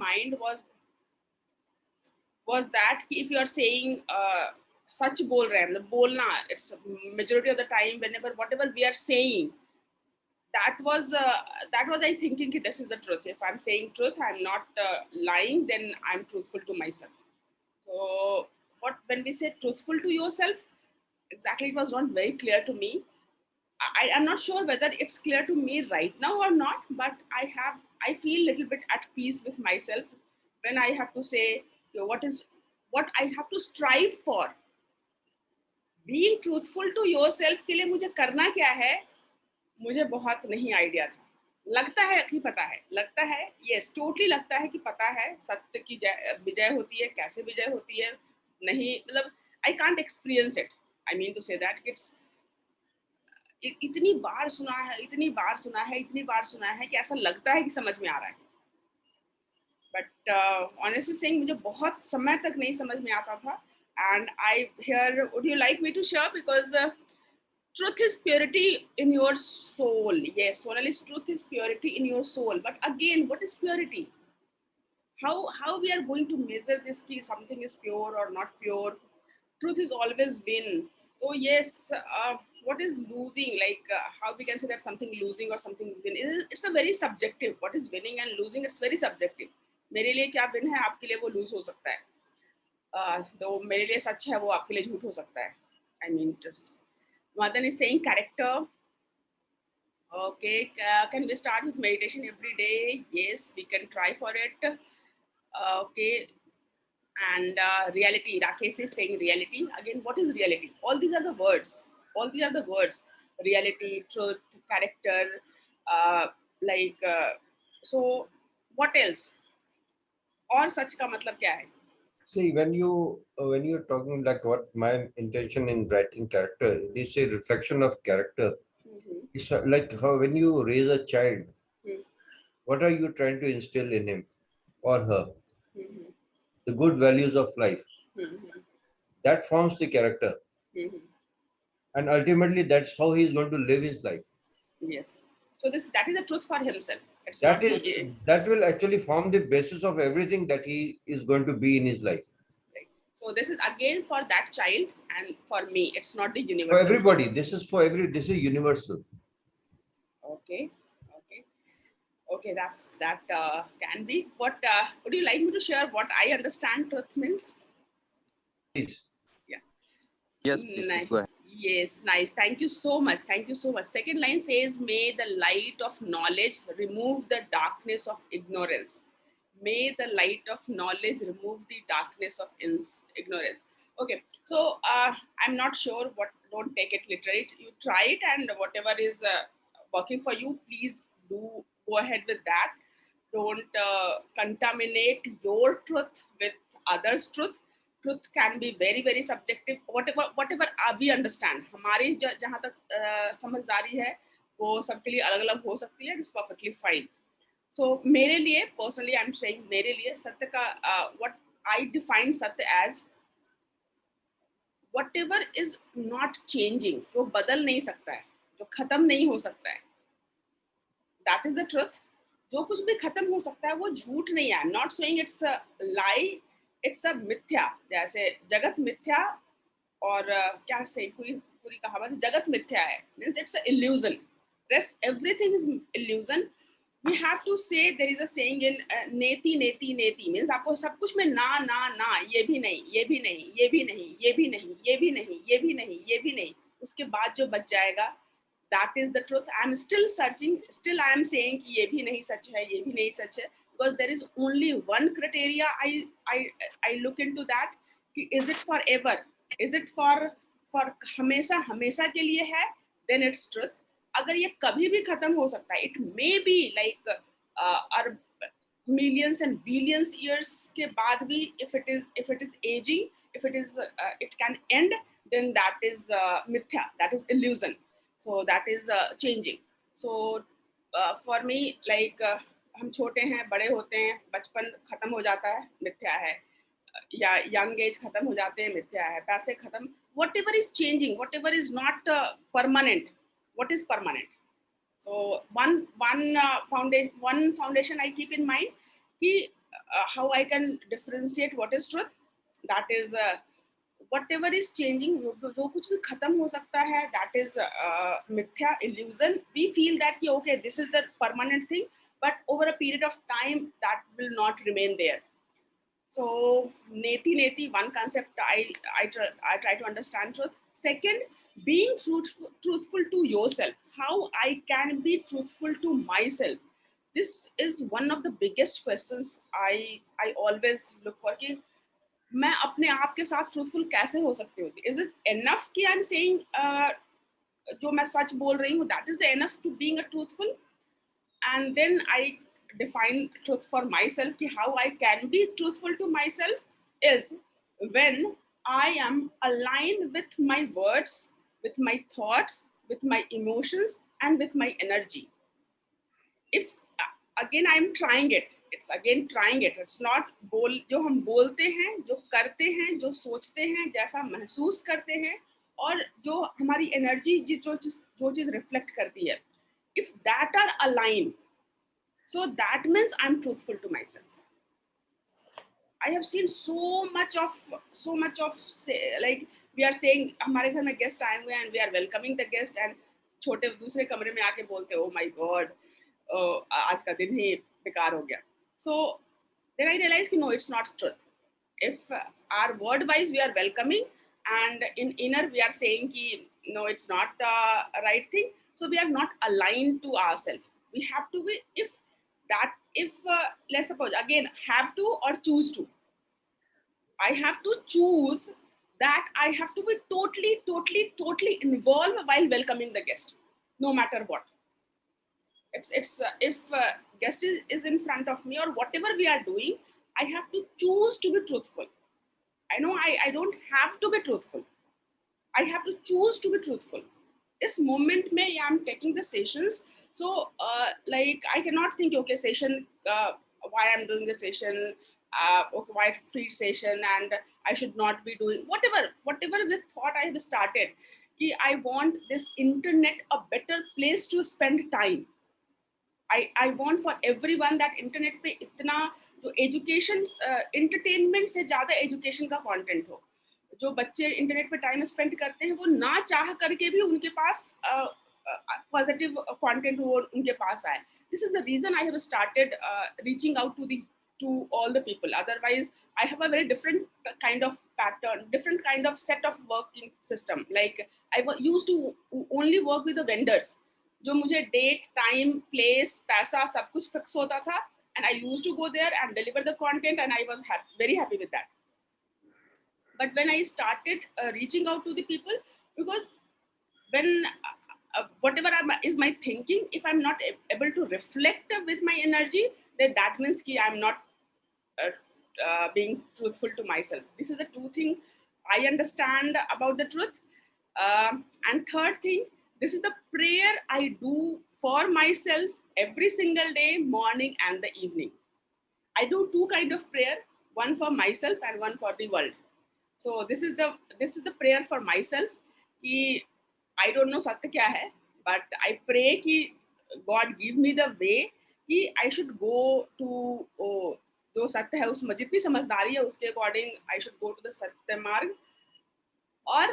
mind was that कि if you are saying सच बोल रहे हैं, मतलब बोलना, it's majority of the time whenever whatever we are saying, that was I thinking कि this is the truth. If I'm saying truth, I'm not lying, then I'm truthful to myself. So what when we say truthful to yourself, exactly it was not very clear to me. I'm not sure whether it's clear to me right now or not, but I feel a little bit at peace with myself when I have to say, you know, what I have to strive for. Being truthful to yourself के लिए मुझे करना क्या है, मुझे बहुत नहीं idea था. लगता है कि पता है, लगता है, यस टोटली लगता है कि पता है सत्य की विजय होती है, कैसे विजय होती है, नहीं मतलब I can't experience it. I mean to say that it's इतनी बार सुना है, इतनी बार सुना है, इतनी बार सुना है कि ऐसा लगता है कि समझ में आ रहा है. बट ऑनेस्टली सेइंग मुझे बहुत समय तक नहीं समझ में आता था. And I here would you like me to share because truth is purity in your soul. Yes, Sonali, truth is purity in your soul. But again, what is purity? How we are going to measure this ki something is pure or not pure? Truth is always been. So yes, what is losing? Like how we can say that something losing or something win? It's a very subjective. What is winning and losing? It's very subjective. मेरे लिए क्या win है, आपके लिए वो lose हो सकता है. तो मेरे लिए सच है, वो आपके लिए झूठ हो सकता है. I mean, just Madan is saying character. Okay, can we start with meditation every day? Yes, we can try for it. Okay, and reality. Rakesh is saying reality. Again, what is reality? All these are the words. All these are the words. Reality, truth, character. Uh, like, so what else? और सच का मतलब क्या है? See, when you're talking like what my intention in writing character, it is a reflection of character. It's like how when you raise a child, what are you trying to instill in him or her? The good values of life. That forms the character. And ultimately, that's how he's going to live his life. Yes. So that is the truth for himself. It's That not is that will actually form the basis of everything that he is going to be in his life. right. So this is again for that child and for me. It's not the For universal. everybody, this is for this is universal. Okay. Okay. Okay. That can be. What would you like me to share? What I understand truth means? Please. Yeah. Yes, please, Nice. go ahead. Yes, nice. Thank you so much. Thank you so much. Second line says, may the light of knowledge remove the darkness of ignorance. May the light of knowledge remove the darkness of ignorance. Okay, so I'm not sure what, don't take it literally. You try it, and whatever is working for you, please do go ahead with that. Don't contaminate your truth with others' truth. Truth can be very very subjective. Whatever we understand, हमारी जहाँ तक समझदारी है वो सबके लिए अलग अलग हो सकती है. It's perfectly fine. So मेरे लिए personally I'm saying मेरे लिए सत्य का what I define सत्य as whatever is not changing, जो बदल नहीं सकता है, जो खत्म नहीं हो सकता है, that is the truth. जो कुछ भी खत्म हो सकता है वो झूठ नहीं है. I'm not saying it's a lie, it's a मिथ्या. जैसे जगत मिथ्या और क्या से पूरी कहावत जगत मिथ्या है, means it's an illusion. Rest everything is illusion. We have to say, there is a saying in नेति नेति नेति, means आपको सब कुछ में ना ना ना, ये भी नहीं, ये भी नहीं, ये भी नहीं, ये भी नहीं, ये भी नहीं, ये भी नहीं, ये भी नहीं, उसके बाद जो बच जाएगा, that is the truth. I am still searching, still I am saying कि ये भी नहीं सच है, ये भी नहीं सच है, because there is only one criteria I look into that कि is it forever, is it for हमेशा हमेशा के लिए है, then it's truth. अगर ये कभी भी खत्म हो सकता है, it may be like our millions and billions years के बाद भी, if it is aging, if it is it can end, then that is mithya, that is illusion. So that is changing. So for me, like हम छोटे हैं, बड़े होते हैं, बचपन खत्म हो जाता है, मिथ्या है, या यंग एज खत्म हो जाते हैं, मिथ्या है, पैसे खत्म, whatever is changing, whatever is not permanent, what is permanent? So one foundation I keep in mind कि how I can differentiate what is truth. That is, whatever is changing, जो कुछ भी खत्म हो सकता है, that is mithya, illusion. We feel that कि okay, this is the permanent thing, but over a period of time, that will not remain there. So neti, one concept I try to understand truth. Second, being truthful to yourself. How I can be truthful to myself. This is one of the biggest questions I always look for. कि मैं अपने आप के साथ truthful कैसे हो सकती हूँ? Is it enough कि I'm saying जो मैं सच बोल रही हूँ, that is the enough to being a truthful? And then I define truth for myself. Ki how I can be truthful to myself is when I am aligned with my words, with my thoughts, with my emotions, and with my energy. If again I'm trying it, it's again trying it. It's not बोल जो हम बोलते हैं, जो करते हैं, जो सोचते हैं, जैसा महसूस करते हैं, और जो हमारी एनर्जी जो चीज रिफ्लेक्ट करती है. If that are aligned, so that means I'm truthful to myself. I have seen so much of say, like we are saying हमारे घर में guest आए हुए हैं and we are welcoming the guest and छोटे दूसरे कमरे में आके बोलते oh my god आज का दिन ही बेकार हो गया. So then I realized कि no, it's not truth. If our word wise we are welcoming and in inner we are saying कि no, it's not a right thing, so we are not aligned to ourselves. We have to be, if let's suppose again have to or choose to, I have to choose that I have to be totally involved while welcoming the guest, no matter what. It's if guest is in front of me or whatever we are doing, I have to choose to be truthful. I know I don't have to be truthful. I have to choose to be truthful. This moment may I'm taking the sessions, so like I cannot think okay session why I'm doing the session, okay why free session and I should not be doing whatever the thought I have started. Ki I want this internet a better place to spend time. I want for everyone that internet पे इतना जो education entertainment से ज़्यादा education का content हो. जो बच्चे internet पे टाइम स्पेंड करते हैं वो ना चाह करके भी उनके पास पॉजिटिव कंटेंट हो उनके पास आए. This is the reason I have started reaching out to all the people. Otherwise, I have a very different kind of pattern, different kind of set of working system. Like I used to only work with the vendors. जो मुझे date time place पैसा सब कुछ fix होता था and I used to go there and deliver the content and I was very happy with that. But when I started reaching out to the people, because when whatever is my thinking, if I'm not able to reflect with my energy, then that means कि I'm not being truthful to myself. This is the two thing I understand about the truth. And third thing, this is the prayer I do for myself every single day, morning and the evening. I do two kind of prayer, one for myself and one for the world. So this is the prayer for myself. कि I don't know सत्य क्या है, but I pray कि God give me the way कि I should go to जो सत्य है उसमें जितनी समझदारी है उसके according I should go to the सत्य मार्ग. और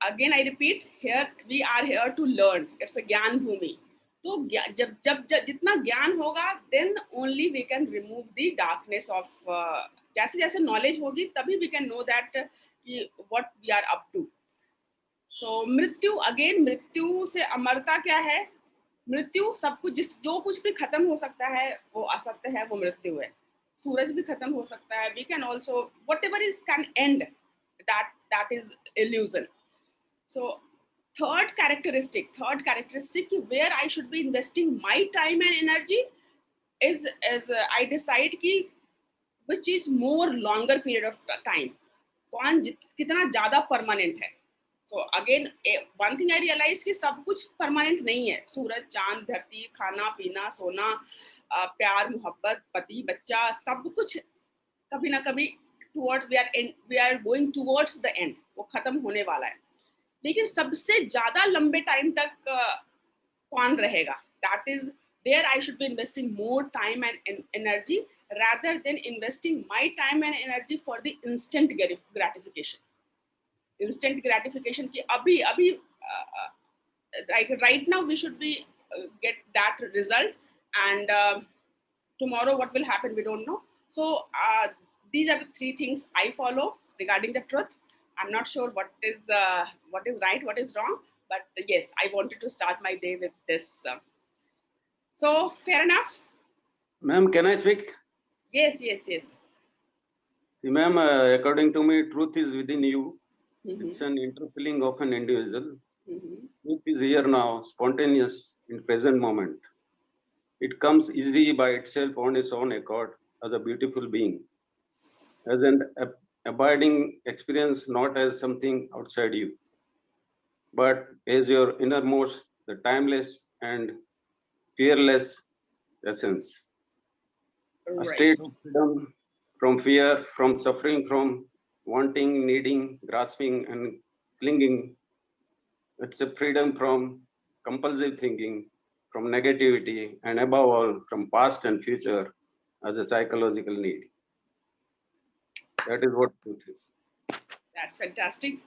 again I repeat, here we are here to learn. It's a ज्ञान भूमि. तो जब जितना ज्ञान होगा then only we can remove the darkness of जैसे जैसे knowledge होगी तभी we can know that कि what we are up to. So मृत्यु, again मृत्यु से अमरता क्या है? मृत्यु सब कुछ जो कुछ भी खत्म हो सकता है वो असत्य है, वो मृत्यु है. सूरज भी खत्म हो सकता है. We can also whatever is can end, that is illusion. So third characteristic where I should be investing my time and energy is I decide कि which is more longer period of time. कौन कितना ज़्यादा permanent है. So again one thing I realize कि सब कुछ permanent नहीं है. सूरज, चांद, धरती, खाना पीना, सोना, प्यार, मोहब्बत, पति, बच्चा, सब कुछ कभी ना कभी towards we are going towards the end. वो खत्म होने वाला है. लेकिन सबसे ज्यादा लंबे टाइम तक कौन रहेगा? That is there I should be investing more time and energy rather than investing my time and energy for the instant gratification. Instant gratification ki abhi like right now we should be get that result, and tomorrow what will happen we don't know. So these are the three things I follow regarding the truth. I'm not sure what is right, what is wrong, but yes, I wanted to start my day with this. So fair enough. Ma'am, can I speak? Yes, yes, yes. See, ma'am, according to me, truth is within you. It's an inner feeling of an individual. Truth is here now, spontaneous in present moment. It comes easy by itself on its own accord as a beautiful being, as an abiding experience, not as something outside you, but as your innermost, the timeless and fearless essence. Right. A state of freedom from fear, from suffering, from wanting, needing, grasping, and clinging. It's a freedom from compulsive thinking, from negativity, and above all, from past and future as a psychological need. That is what truth is. That's fantastic.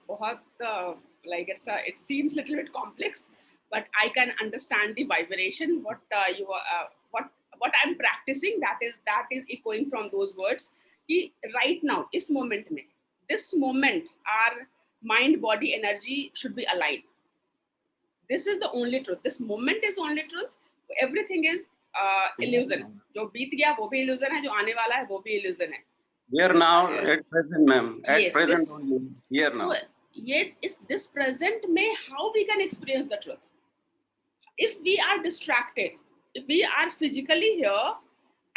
Like it seems a little bit complex, but I can understand the vibration. What I'm practicing, that is echoing from those words. Ki right now, this moment, our mind, body, energy should be aligned. This is the only truth. This moment is only truth. Everything is illusion. जो बीत गया वो भी illusion है, जो आने वाला है वो भी illusion है. Here now, at present, ma'am. At yes, present only. Here now. So, yet is this present may how we can experience the truth. If we are distracted, if we are physically here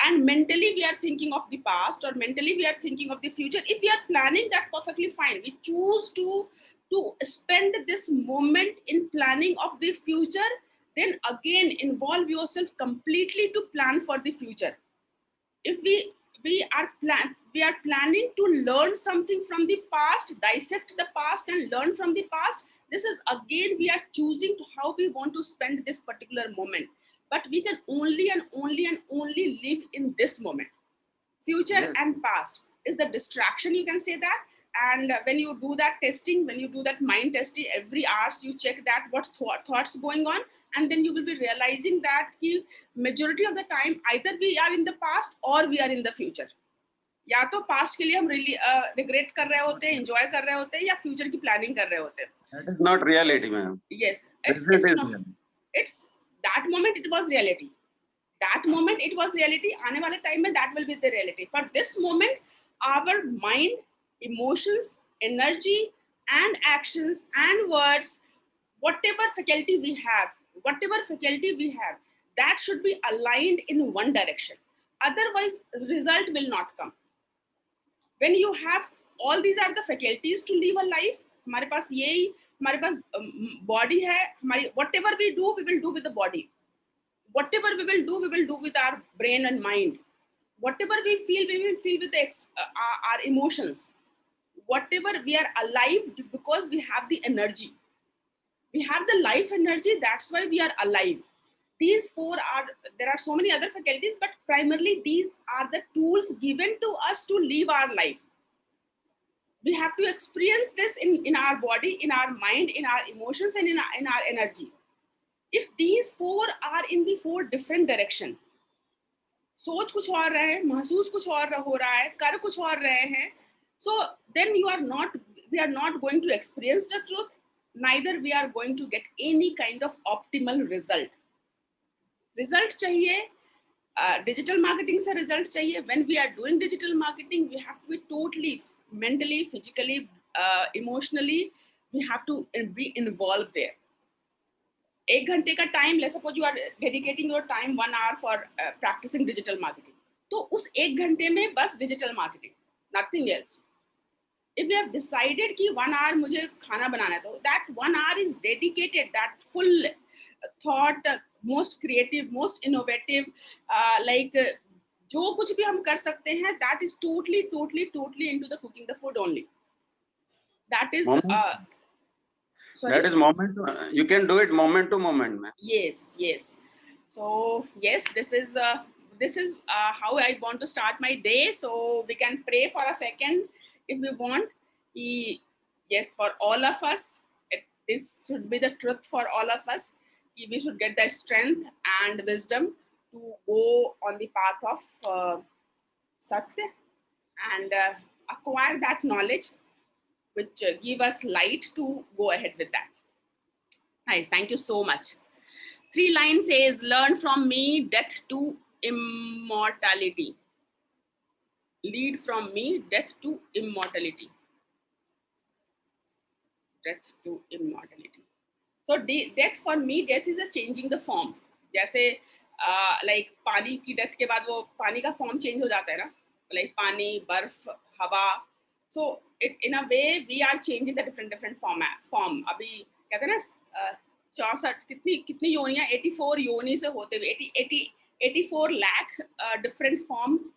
and mentally we are thinking of the past, or mentally we are thinking of the future, if we are planning, that perfectly fine. We choose to spend this moment in planning of the future, then again involve yourself completely to plan for the future. If we are planning to learn something from the past, dissect the past and learn from the past, this is again we are choosing to how we want to spend this particular moment. But we can only live in this moment. Future Yes. and past is the distraction, you can say that. And when you do that testing, when you do that mind testing, every hours you check that what's thoughts going on, and then you will be realizing that the majority of the time either we are in the past or we are in the future. या तो past के लिए हम regret कर रहे होते हैं, enjoy कर रहे होते हैं, या फ्यूचर की प्लानिंग कर रहे होते हैं. That is not reality, ma'am. Yes, it's that moment it was reality. That moment it was reality. आने वाले टाइम में that will be the reality. For this moment, our mind, emotions, energy, and actions and words, whatever faculty we have, that should be aligned in one direction. Otherwise, result will not come. When you have all these are the faculties to live a life, हमारे पास body है, whatever we do, we will do with the body. Whatever we will do with our brain and mind. Whatever we will feel with our emotions. Whatever we are alive because we have the energy. We have the life energy, that's why we are alive. These four there are so many other faculties, but primarily these are the tools given to us to live our life. We have to experience this in our body, in our mind, in our emotions, and in our energy. If these four are in the four different direction, सोच कुछ और रहे हैं, महसूस कुछ और हो रहा है, कर कुछ और रहे हैं, so then we are not going to experience the truth, neither we are going to get any kind of optimal result. Result चाहिए, digital marketing से result चाहिए. When we are doing digital marketing, we have to be totally mentally, physically, emotionally, we have to be involved there. 1 घंटे का time, let's suppose you are dedicating your time 1 hour for practicing digital marketing. तो उस 1 घंटे में बस digital marketing, nothing else. If we have decided कि 1 hour मुझे खाना बनाना है, तो that 1 hour is dedicated, that full thought, most creative, most innovative, like जो कुछ भी हम कर सकते हैं, that is totally into the cooking the food only. That is that is moment. You can do it moment to moment, man. Yes. So yes, this is this is how I want to start my day. So we can pray for a second if we want. Yes, for all of us, this should be the truth for all of us. We should get that strength and wisdom to go on the path of Satya and acquire that knowledge which give us light to go ahead with that. Nice, thank you so much. 3 lines says, learn from me, death to immortality. Lead from me, death to immortality. Death to immortality. So death for me, death is a changing the form. जैसे like पानी की death के बाद वो पानी का form change हो जाता है ना, like पानी, बर्फ, हवा. So in a way we are changing the different form. अभी कहते हैं ना 64 कितनी योनियां 84 योनि से होते हुए 84 लाख different forms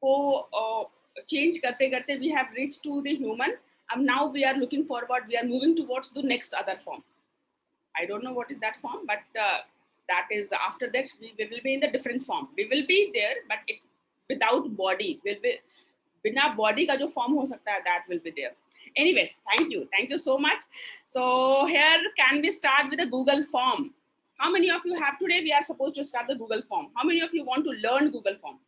को change करते करते we have reached to the human. And now we are looking forward, we are moving towards the next other form. I don't know what is that form, but that is after that we will be in the different form. We will be there, but without body. Will be बिना body का जो form हो सकता है, that will be there. Anyways, thank you so much. So here can we start with a Google form? How many of you have today? We are supposed to start the Google form. How many of you want to learn Google form?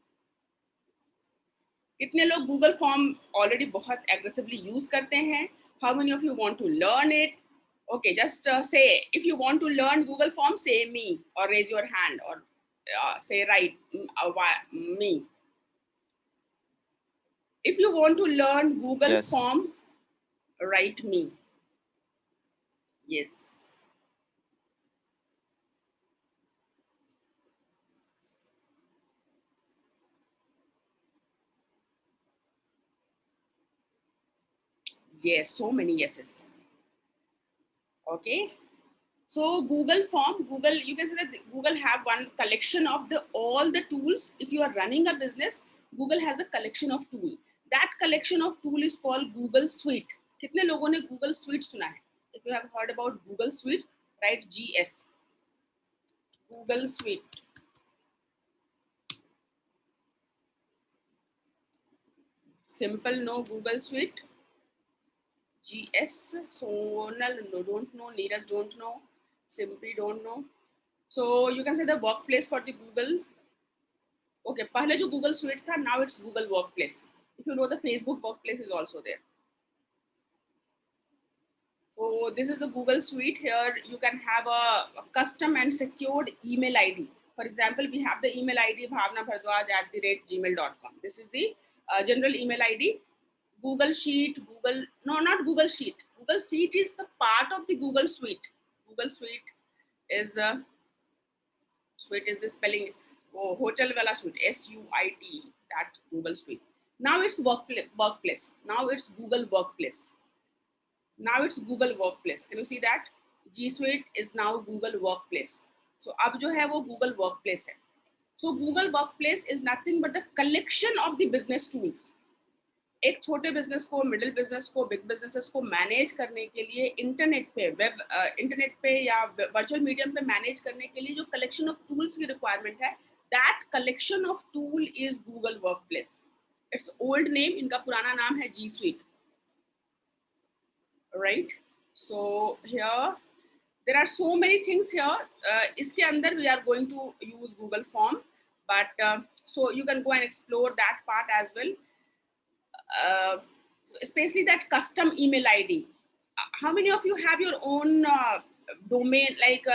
कितने लोग Google form already बहुत aggressively use करते हैं? How many of you want to learn it? Okay, just say, if you want to learn Google form, say me, or raise your hand, or say right, me. If you want to learn Google form, write me. Yes. Yes, so many yeses. Okay. So Google form, you can say that Google have one collection of all the tools. If you are running a business, Google has the collection of tools. That collection of tool is called Google Suite. कितने लोगों ने Google Suite सुना है? If you have heard about Google Suite, write GS. Google Suite. Simple, no Google Suite. GS. Sonal, no, don't know. Neeraj, don't know. Simply don't know. So you can say the workplace for the Google. Okay, पहले जो Google Suite था, now it's Google Workplace. If you know, the Facebook Workplace is also there. So this is the Google Suite. Here you can have a custom and secured email ID. For example, we have the email ID bhavnabhardwaj@gmail.com. This is the general email ID. Google Sheet, not Google Sheet. Google Sheet is the part of the Google Suite. Google Suite is the spelling. Hotel wala suite, SUIT, that Google Suite. Now it's workplace. Now it's Google Workplace. Now it's Google Workplace. Can you see that? G Suite is now Google Workplace. So अब जो है वो Google Workplace है. So Google Workplace is nothing but the collection of the business tools. एक छोटे business को, middle business को, big businesses को मैनेज करने के लिए इंटरनेट पे या वर्चुअल मीडियम पे मैनेज करने के लिए जो कलेक्शन ऑफ टूल्स की रिक्वायरमेंट है, that collection of tool is Google Workplace. It's old name, इनका पुराना नाम है G Suite. Right. So here there are so many things here. इसके अंदर we are going to use Google form, but so you can go and explore that part as well. Especially that custom email ID. How many of you have your own domain, like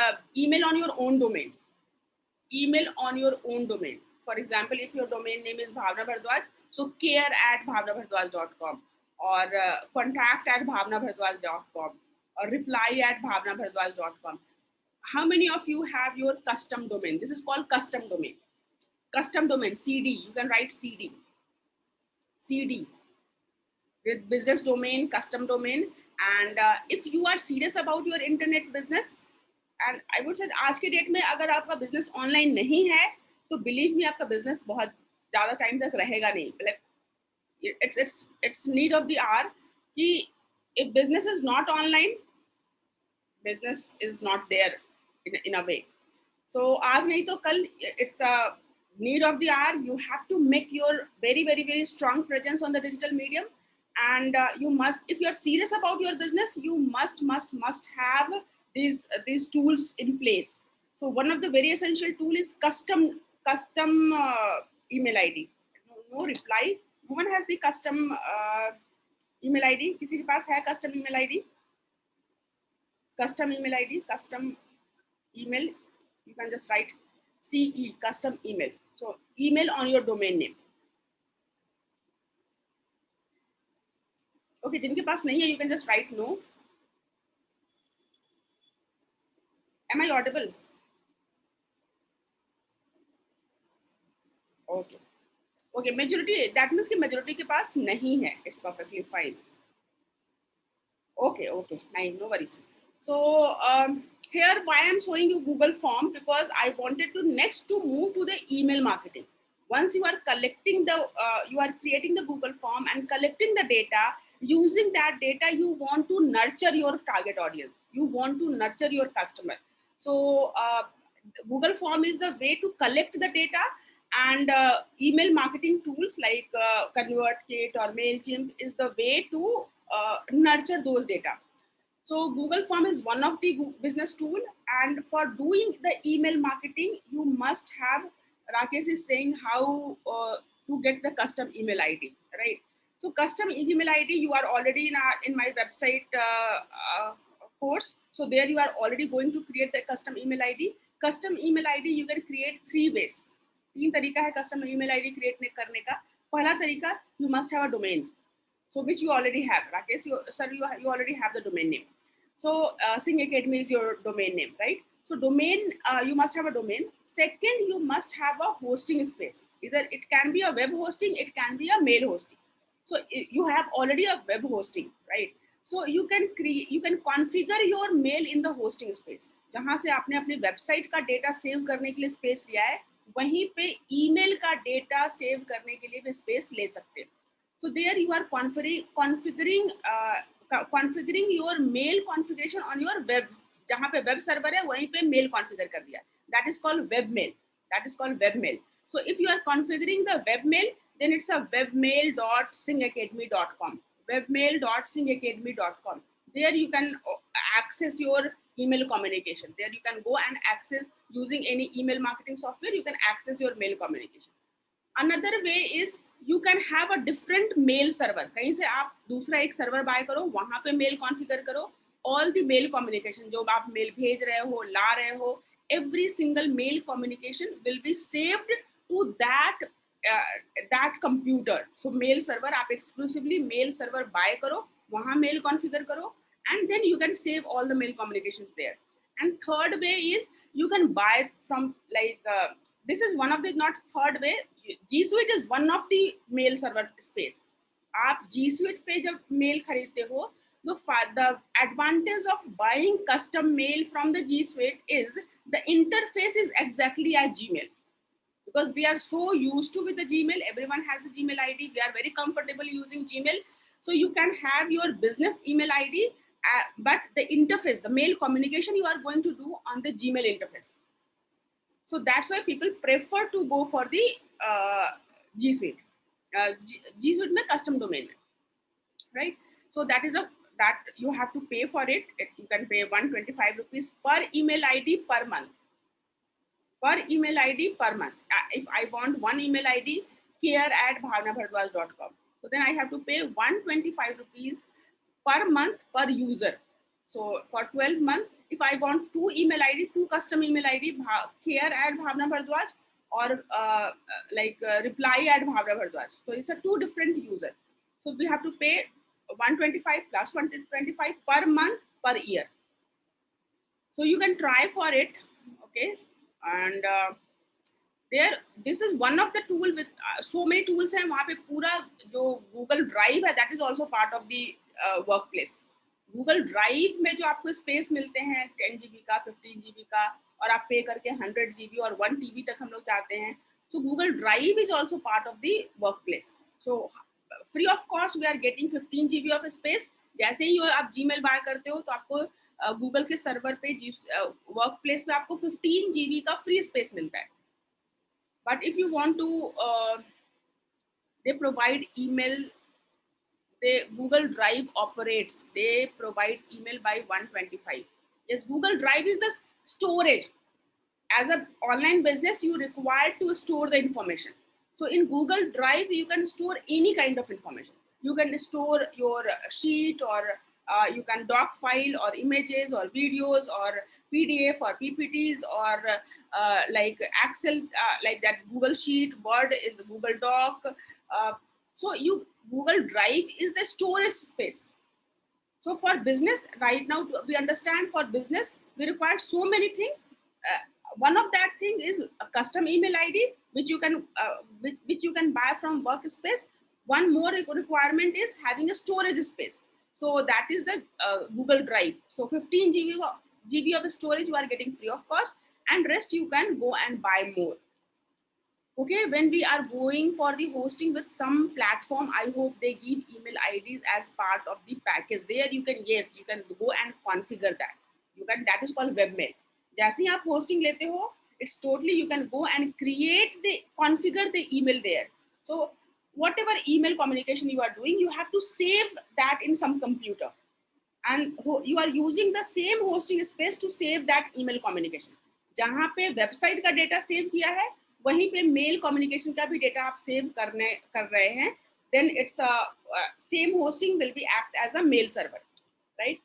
email on your own domain? Email on your own domain. For example, if your domain name is Bhavna Bhardwaj, so care@bhavnabhardwaj.com or contact@bhavnabhardwaj.com or reply@bhavnabhardwaj.com. How many of you have your custom domain? This is called custom domain. Custom domain, CD. You can write CD. CD. With business domain, custom domain. And if you are serious about your internet business, and I would say आज के date में अगर आपका business online नहीं है, तो believe me, आपका business बहुत ज़्यादा time तक रहेगा नहीं. Like it's need of the hour कि if business is not online, business is not there in a way. So आज नहीं तो कल it's a need of the hour. You have to make your very strong presence on the digital medium, and you must, if you're serious about your business, you must have these tools in place. So one of the very essential tool is custom email id. No reply. No one has the custom email id. किसी के पास है custom email id? Custom email id, custom email, you can just write CE, custom email. So email on your domain name. Okay, जिनके पास नहीं है, you can just write no. Am I audible? Okay. Okay, majority, that means कि majority के पास नहीं है. It's perfectly fine. Okay, okay, fine, no worries. So here why I'm showing you Google form, because I wanted to next to move to the email marketing. Once you are collecting the, you are creating the Google form and collecting the data, using that data, you want to nurture your target audience. You want to nurture your customer. So Google form is the way to collect the data, and email marketing tools like ConvertKit or MailChimp is the way to nurture those data. So Google Form is one of the business tool, and for doing the email marketing, you must have, Rakesh is saying how to get the custom email ID, right? So custom email ID, you are already in my website course. So there you are already going to create the custom email ID. Custom email ID you can create 3 ways. 3 तरीका है custom email ID create करने का. पहला तरीका, you must have a domain. So which you already have, Rakesh, you already have the domain name. So Sing Academy is your domain name, right? So domain, you must have a domain. Second, you must have a hosting space. Either it can be a web hosting, it can be a mail hosting. So you have already a web hosting, right? So you can create, you can configure your mail in the hosting space. जहाँ से आपने अपने website का data save करने के लिए space लिया है, वहीं पे ईमेल का डेटा सेव करने के लिए भी स्पेस ले सकते हैं. So there you are configuring your mail configuration on your web. जहाँ पे web server है वहीं पे mail configure कर दिया. That is called webmail. That is called webmail. So if you are configuring the webmail, then it's a webmail.singacademy.com. Webmail.singacademy.com. There you can access your email communication. There you can go and access using any email marketing software. You can access your mail communication. Another way is you can have a different mail server. कहीं से आप दूसरा एक server bye करो, वहां पे mail configure करो. All the mail communication, जो आप मेल भेज रहे हो, ला रहे हो, every single mail communication will be saved to that computer. So mail server, आप exclusively mail server बाय करो, वहां मेल कॉन्फ़िगर करो, and then you can save all the mail communications there. And third way is you can buy from like this is one of the, not third way, G Suite is one of the mail server space. आप G Suite पे जब mail खरीदते हो, the advantage of buying custom mail from the G Suite is the interface is exactly as Gmail, because we are so used to with the Gmail. Everyone has the Gmail ID. We are very comfortable using Gmail. So you can have your business email ID, but the interface, the mail communication you are going to do on the Gmail interface. So that's why people prefer to go for the G Suite. G Suite में custom domain, right? So that is that you have to pay for it. You can pay 125 rupees per email ID per month. Per email ID per month. If I want one email ID, care@bhavnabhardwaj.com. So then I have to pay 125 rupees per month per user. So for 12 months, if I want 2 email ID, 2 custom email ID, care@bhavnabhardwaj or reply@bhavnabhardwaj. So it's a 2 different user. So we have to pay 125 plus 125 per month per year. So you can try for it, okay? And there, this is one of the tool with so many tools हैं. वहाँ पे पूरा जो Google Drive है, that is also part of the workplace. Google Drive में जो आपको space मिलते हैं 10 GB का, 15 GB का, और आप पे करके 100 GB और 1 TB तक हम लोग चाहते हैं. So Google Drive is also part of the workplace. So free of cost we are getting 15 GB of space. जैसे ही आप Gmail बाय करते हो तो आपको गूगल के सर्वर पे वर्क प्लेस पे आपको 15 GB का फ्री स्पेस मिलता है. But if you want to, they provide email. They Google Drive operates. They provide email by 125. Yes, Google Drive is the storage. As an online business, you require to store the information. So in Google Drive, you can store any kind of information. You can store your sheet, or you can doc file, or images, or videos, or PDF, or PPTs, or like Excel, like that Google Sheet. Word is Google Doc. So you Google Drive is the storage space. So for business right now, we understand for business, we require so many things. One of that thing is a custom email ID, which you can which you can buy from Workspace. One more requirement is having a storage space. So that is the Google Drive. So 15 GB of storage you are getting free of cost, and rest you can go and buy more. Okay, when we are going for the hosting with some platform, I hope they give email IDs as part of the package. There you can, yes, you can go and configure that. You can, that is called webmail. जैसे ही आप hosting लेते हो, it's totally, you can go and create the, configure the email there. So whatever email communication you are doing, you have to save that in some computer, and you are using the same hosting space to save that email communication. जहाँ पे website का data save किया है, वहीं पे mail communication का भी data आप सेव कर रहे हैं, then it's a same hosting will be act as a mail server, right?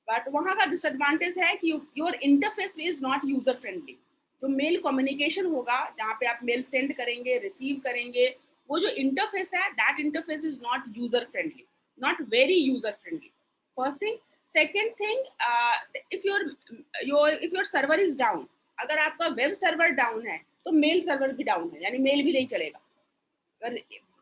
But वहाँ का डिसएडवांटेज है कि your interface is not user friendly. जो मेल कम्युनिकेशन होगा, जहाँ पे आप मेल सेंड करेंगे, रिसीव करेंगे, वो जो इंटरफेस है, that interface is not user friendly, not very user friendly. First thing. Second thing, if your server is down, अगर आपका वेब सर्वर डाउन है, तो मेल सर्वर भी डाउन है, यानी मेल भी नहीं चलेगा. अगर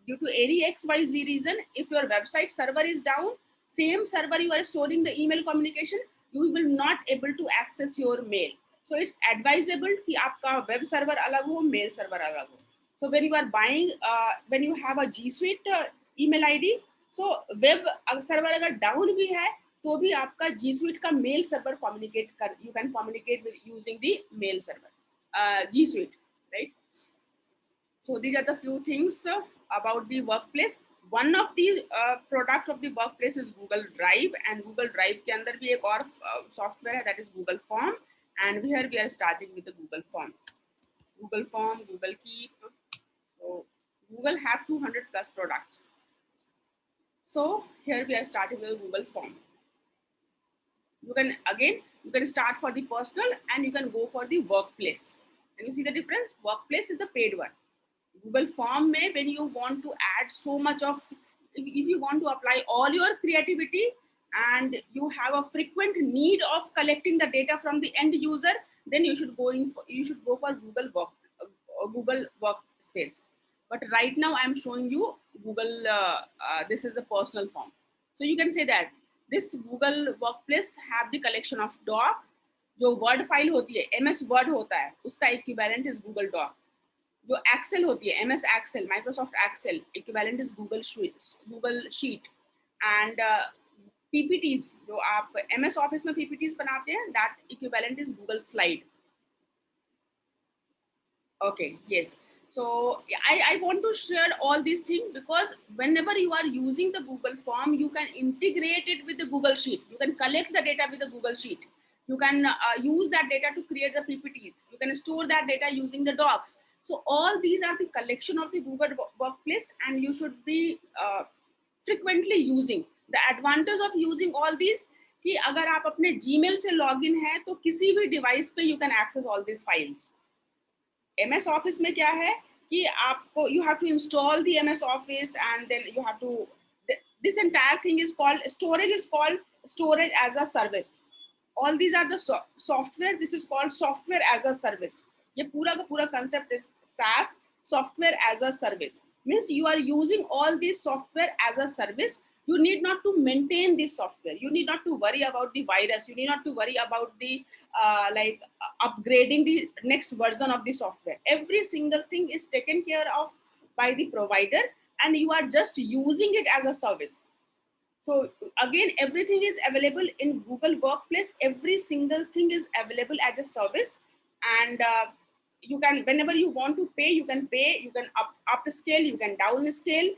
due to any XYZ reason, if your website server is down, same server you are storing the email communication, you will not able to access your mail. So it's advisable कि आपका web server अलग हो, mail server अलग हो. So when you are buying, when you have a G Suite email ID, so web server अगर down भी है, तो भी आपका G Suite का mail server communicate कर, you can communicate with using the mail server, G Suite, right? So these are the few things about the workplace. One of the product of the workplace is Google Drive, and Google Drive के अंदर भी एक और software है, that is Google Form, and here we are starting with the Google Form. Google Form, Google Keep. So Google have 200 plus products. So here we are starting with Google Form. You can start for the personal, and you can go for the workplace. And you see the difference? Workplace is the paid one. Google Form में, when you want to add so much of, if you want to apply all your creativity and you have a frequent need of collecting the data from the end user, then you should go for Google Workspace. But right now I'm showing you Google. This is the personal form. So you can say that this Google Workplace have the collection of doc. जो word file होती है, MS Word होता है, उसका equivalent is Google Doc. जो Excel होती है, MS Excel, Microsoft Excel, equivalent is Google sheet, and PPTs, जो आप MS ऑफिस में PPTs बनाते हैं, that equivalent is Google slide. Okay, yes. So I want to share all these things because whenever you are using the Google Form, you can integrate it with the Google Sheet. You can collect the data with the Google Sheet. You can use that data to create the PPTs. You can store that data using the docs. So all these are the collection of the Google Workplace, and you should be frequently using. The advantage of using all these कि अगर आप अपने Gmail से login है, तो किसी भी device पे you can access all these files. MS Office में क्या है कि आपको you have to install the MS Office, and then you have to, this entire thing is called storage as a service. All these are the software. This is called software as a service. ये पूरा का पूरा concept is SaaS, software as a service. Means you are using all these software as a service. You need not to maintain this software. You need not to worry about the virus. You need not to worry about the upgrading the next version of the software. Every single thing is taken care of by the provider, and you are just using it as a service. So again, everything is available in Google Workplace. Every single thing is available as a service, and you can, whenever you want to pay, you can pay, you can up scale, you can down scale,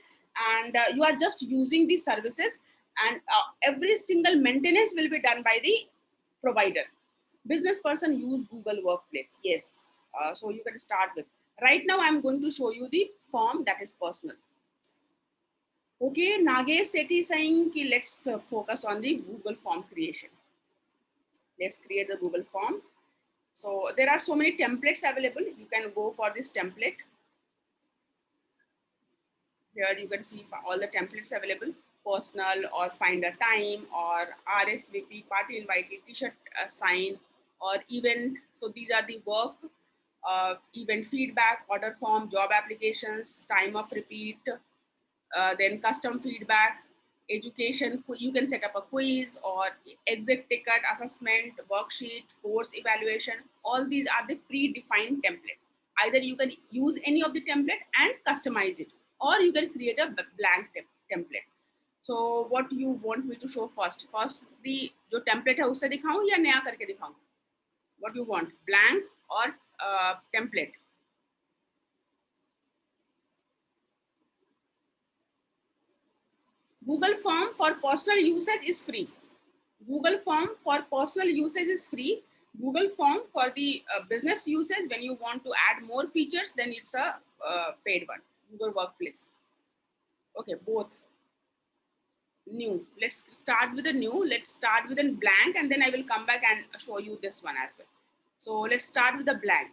and you are just using these services, and every single maintenance will be done by the provider. Business person use Google Workplace. Yes. So you can start with. Right now, I'm going to show you the form that is personal. Okay, Nagesh Sethi is saying ki let's focus on the Google form creation. Let's create the Google form. So there are so many templates available. You can go for this template. Here you can see all the templates available: personal, or find a time, or RSVP, party invited, t-shirt sign, or event. So these are the work, event feedback, order form, job applications, time of repeat, then custom feedback, education. You can set up a quiz or exit ticket, assessment, worksheet, course evaluation. All these are the predefined template. Either you can use any of the template and customize it, or you can create a blank template. So what you want me to show first? First the जो template है उससे दिखाऊं या नया करके दिखाऊं? What you want, blank or template? Google Form for personal usage is free. Google Form for personal usage is free. Google Form for the business usage, when you want to add more features, then it's a paid one. Google Workplace. Okay, both. New. Let's start with a new. Let's start with a blank, and then I will come back and show you this one as well. So let's start with a blank.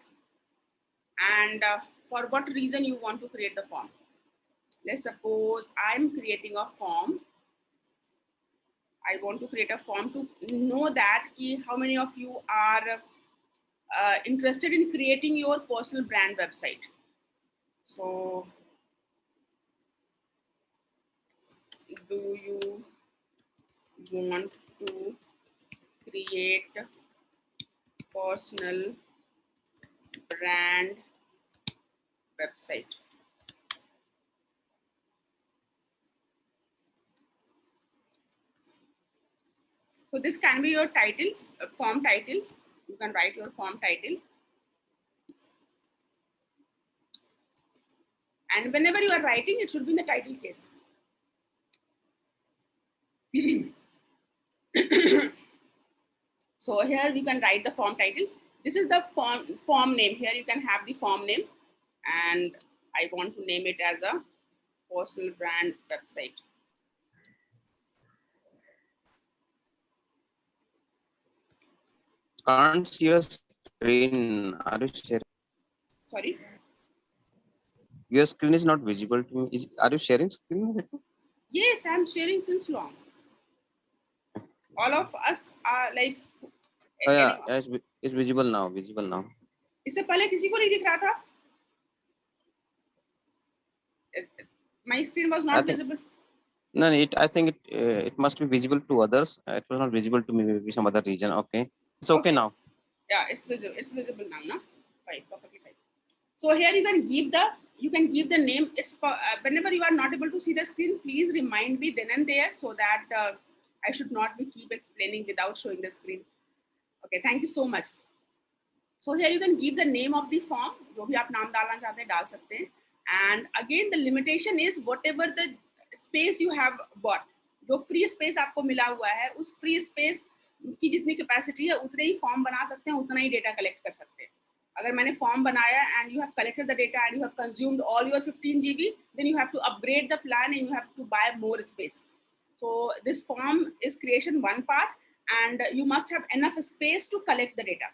And for what reason you want to create the form? Let's suppose I'm creating a form. I want to create a form to know that how many of you are interested in creating your personal brand website. So, do you want to create personal brand website? So this can be your title, form title. You can write your form title. And whenever you are writing, it should be in the title case. So here we can write the form title. This is the form name. Here you can have the form name, and I want to name it as a personal brand website. Can't see your screen. Are you sharing? Sorry? Your screen is not visible to me. Are you sharing screen? Yes, I'm sharing since long. All of us are like. Oh, yeah, it's visible now. Visible now. इससे पहले किसी को नहीं दिख रहा था? My screen was not visible. No, I think it must be visible to others. It was not visible to me. Maybe some other region. Okay, it's okay now. Yeah, it's visible. It's visible now, no? Fine, perfectly fine. So here you can give the name. It's whenever you are not able to see the screen, please remind me then and there, so that I should not be keep explaining without showing the screen. Okay, thank you so much. So here you can give the name of the form. जो भी आप नाम डालना चाहते हैं डाल सकते हैं. And again the limitation is whatever the space you have bought. जो free space आपको मिला हुआ है, उस free space की जितनी capacity है उतने ही form बना सकते हैं, उतना ही data collect कर सकते हैं. अगर मैंने form बनाया and you have collected the data and you have consumed all your 15 GB, then you have to upgrade the plan and you have to buy more space. So this form is creation one part, and you must have enough space to collect the data.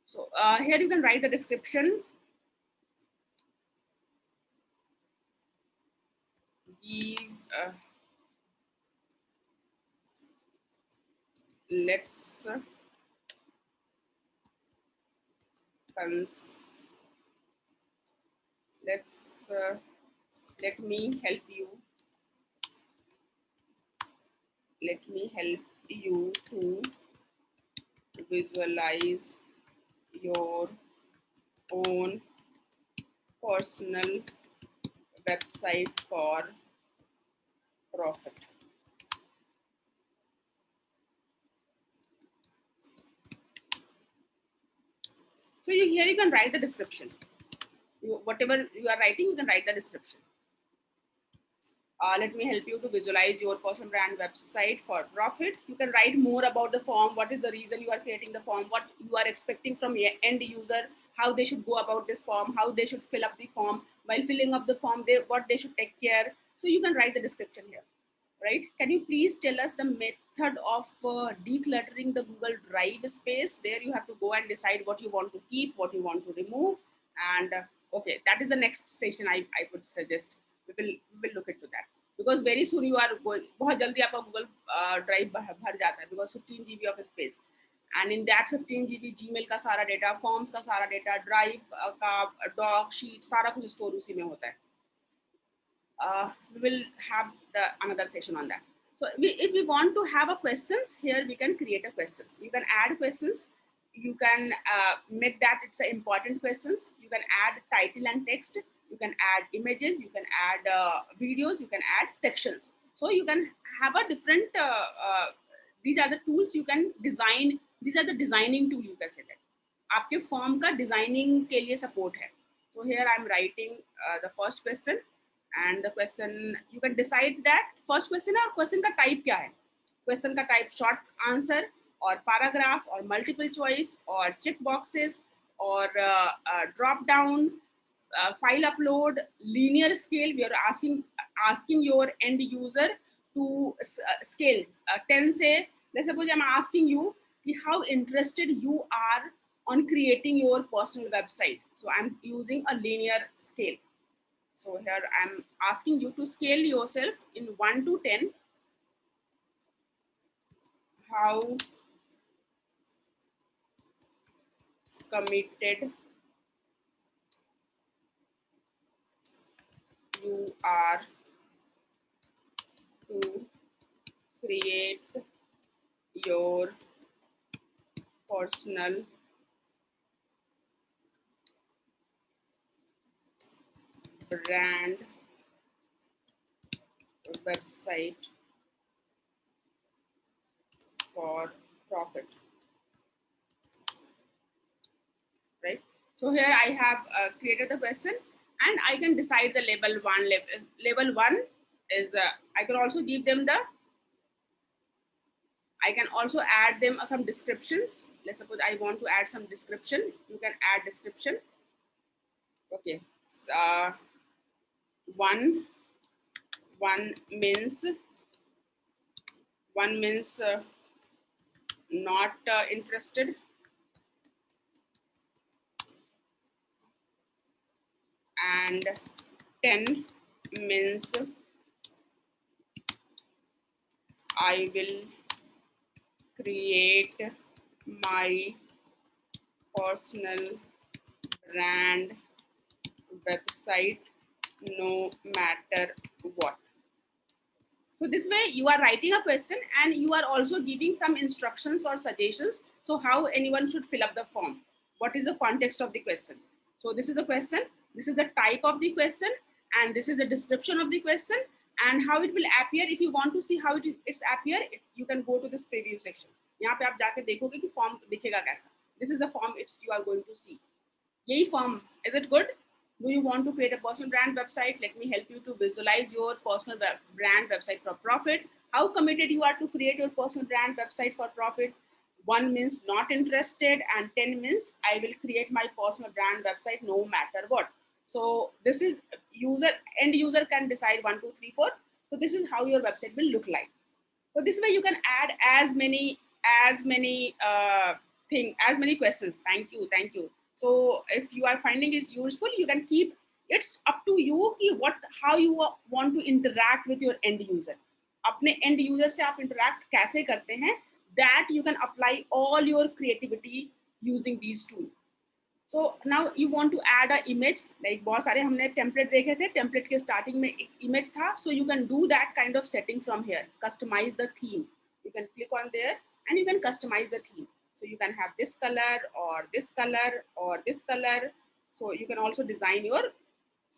So here you can write the description. Let's let me help you. Let me help you to visualize your own personal website for profit. So here you can write the description. Whatever you are writing, you can write the description. Let me help you to visualize your personal brand website for profit. You can write more about the form. What is the reason you are creating the form? What you are expecting from end user? How they should go about this form? How they should fill up the form? While filling up the form, what they should take care. So you can write the description here, right? Can you please tell us the method of decluttering the Google Drive space? There you have to go and decide what you want to keep, what you want to remove, and okay, that is the next session I would suggest. We will look into that, because very soon you are going, बहुत जल्दी आपका Google Drive भर जाता है, because 15 GB of space, and in that 15 GB Gmail का सारा data, forms का सारा data, Drive का doc sheet सारा कुछ store उसी में होता है. We will have another session on that. So if we want to have a questions here, we can create a questions. You can add questions. You can make that it's a important questions. You can add title and text. You can add images. You can add videos. You can add sections. So you can have a different. These are the tools you can design. These are the designing tool you can say that. आपके form का designing के लिए support है. So here I am writing the first question. And the question, you can decide that first question or question का type क्या है. Question का type short answer or paragraph or multiple choice or check boxes or drop down, file upload, linear scale. We are asking your end user to scale 10 say. Let's suppose I'm asking you how interested you are on creating your personal website. So I'm using a linear scale. So here I'm asking you to scale yourself in 1 to 10. How committed you are to create your personal brand website for profit, right? So here I have created the question, and I can decide the level 1. Level 1 is I can also give them the, I can also add them some descriptions. Let's suppose I want to add some description. You can add description. Okay. One means not interested. And 10 means I will create my personal brand website no matter what. So this way you are writing a question and you are also giving some instructions or suggestions. So how anyone should fill up the form. What is the context of the question? So this is the question. This is the type of the question. And this is the description of the question. And how it will appear. If you want to see how it's appear, you can go to this preview section. यहाँ पे आप जाके देखोगे कि form दिखेगा कैसा. This is the form you are going to see. यही form. Is it good? Do you want to create a personal brand website? Let me help you to visualize your personal brand website for profit. How committed you are to create your personal brand website for profit? 1 means not interested, and 10 means I will create my personal brand website no matter what. So this is end user can decide 1, 2, 3, 4. So this is how your website will look like. So this way you can add as many questions. Thank you. So if you are finding it useful, you can keep. It's up to you how you want to interact with your end user. अपने end user से आप interact कैसे करते हैं? That you can apply all your creativity using these tools. So now you want to add an image. Like बहुत सारे हमने template देखे थे. Template के starting में एक image था. So you can do that kind of setting from here. Customize the theme. You can click on there and you can customize the theme. So you can have this color or this color or this color. So you can also design your,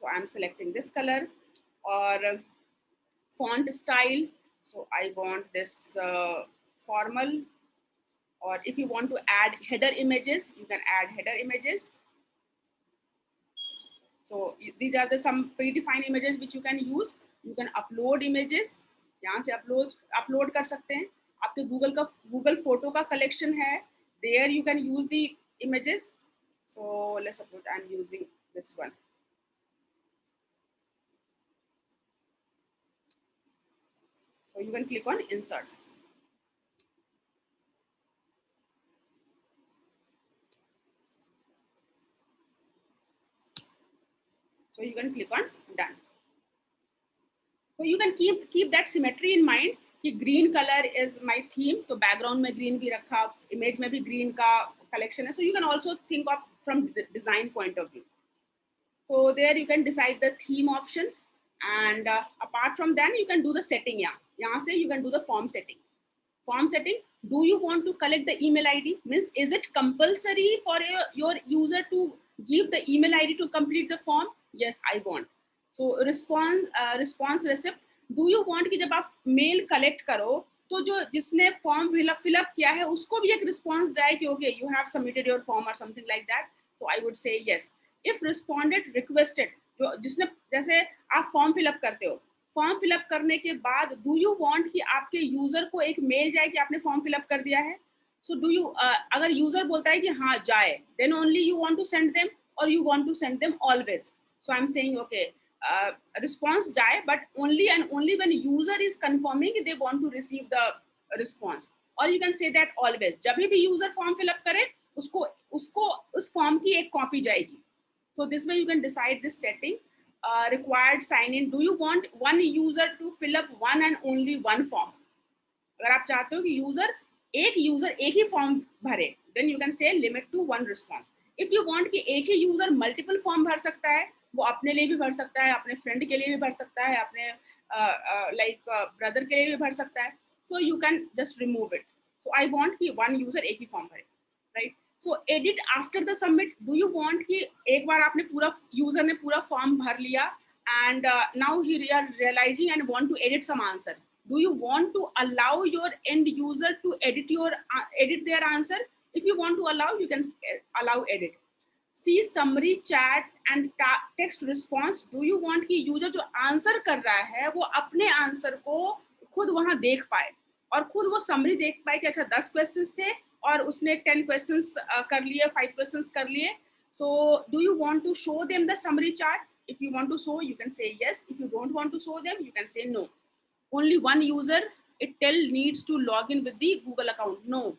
so I'm selecting this color or font style. So I want this formal Or if you want to add header images, you can add header images. So these are the some predefined images which you can use. You can upload images. यहाँ से upload कर सकते हैं. आपके Google photo का collection है. There you can use the images. So let's suppose I'm using this one. So you can click on insert. So you can click on done. So you can keep that symmetry in mind कि green color is my theme, तो background में green भी रखा, image में भी green का collection है. So you can also think of from the design point of view. So there you can decide the theme option, and apart from that you can do the setting. यहाँ से you can do the form setting. Form setting. Do you want to collect the email ID? Means is it compulsory for your user to give the email ID to complete the form? Yes, I want. So response receipt. Do you want कि जब आप mail collect करो तो जो जिसने form fill up किया है उसको भी एक रिस्पॉन्स जाए कि okay you have submitted your form और something like that. So I would say yes. If responded requested, जो जिसने जैसे आप फॉर्म फिलअप करते हो, फॉर्म फिलअप करने के बाद डू यू वांट कि आपके यूजर को एक मेल जाए कि आपने फॉर्म फिलअप कर दिया है. सो डू यू अगर यूजर बोलता है कि हाँ जाए, then only you want to send them और you want to send them always. So I am saying okay response जाए, but only and only when user is confirming they want to receive the response. or you can say that always, जब भी user form fill up करे उसको उस form की एक copy जाएगी. So this way you can decide this setting. Required sign in. Do you want one user to fill up one and only one form? अगर आप चाहते हो कि user एक ही form भरे, then you can say limit to one response. If you want कि एक ही user multiple form भर सकता है, वो अपने लिए भी भर सकता है, अपने फ्रेंड के लिए भी भर सकता है, अपने ब्रदर के लिए भी भर सकता है. So you can just remove it. So I want कि one user एक ही फॉर्म भरे, right? So edit after the submit. Do you want कि एक बार आपने पूरा यूजर ने पूरा फॉर्म भर लिया and now he are realizing and want to edit some answer. Do you want to allow your end user to edit their answer? If you want to allow, you can allow edit. See summary chat and text response. Do you want कि user जो answer कर रहा है वो अपने answer को खुद वहां देख पाए और खुद वो समरी देख पाए कि अच्छा 10 क्वेश्चंस थे और उसने 10 क्वेश्चंस कर लिए, 5 क्वेश्चंस कर लिए. So do you want to show them the summary chart? If you want to show, you can say yes. If you don't want to show them, you can say no. Only one user needs to log in with the Google account. No.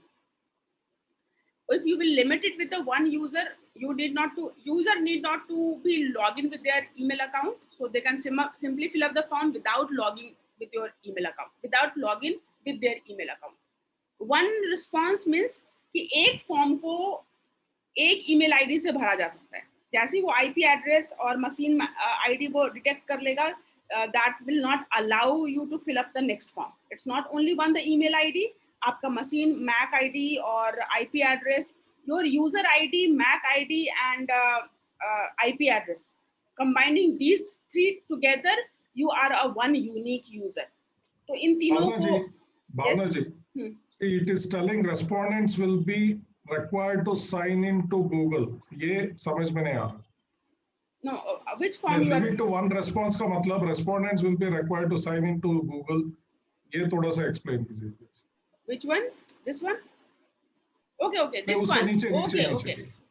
If you will limit it with the one user, user need not to be logged in with their email account. So they can simply fill up the form without logging with your email account, without login with their email account. One response means कि एक form को एक email ID से भरा जा सकता है. जैसे वो IP एड्रेस और मशीन ID वो डिटेक्ट कर लेगा, that will not allow you to fill up the next form. It's not only one the email ID, आपका मशीन MAC ID और IP address, your user ID, MAC ID and IP address. Combining these three together, you are a one unique user. तो इन तीनों को Bhavna ji, see, it is telling respondents will be required to sign in to Google. ये समझ में नहीं आ रहा. No, which form you limit to one response का मतलब respondents will be required to sign in to Google. ये थोड़ा सा explain कीजिए. Which one? This one? Okay. This one.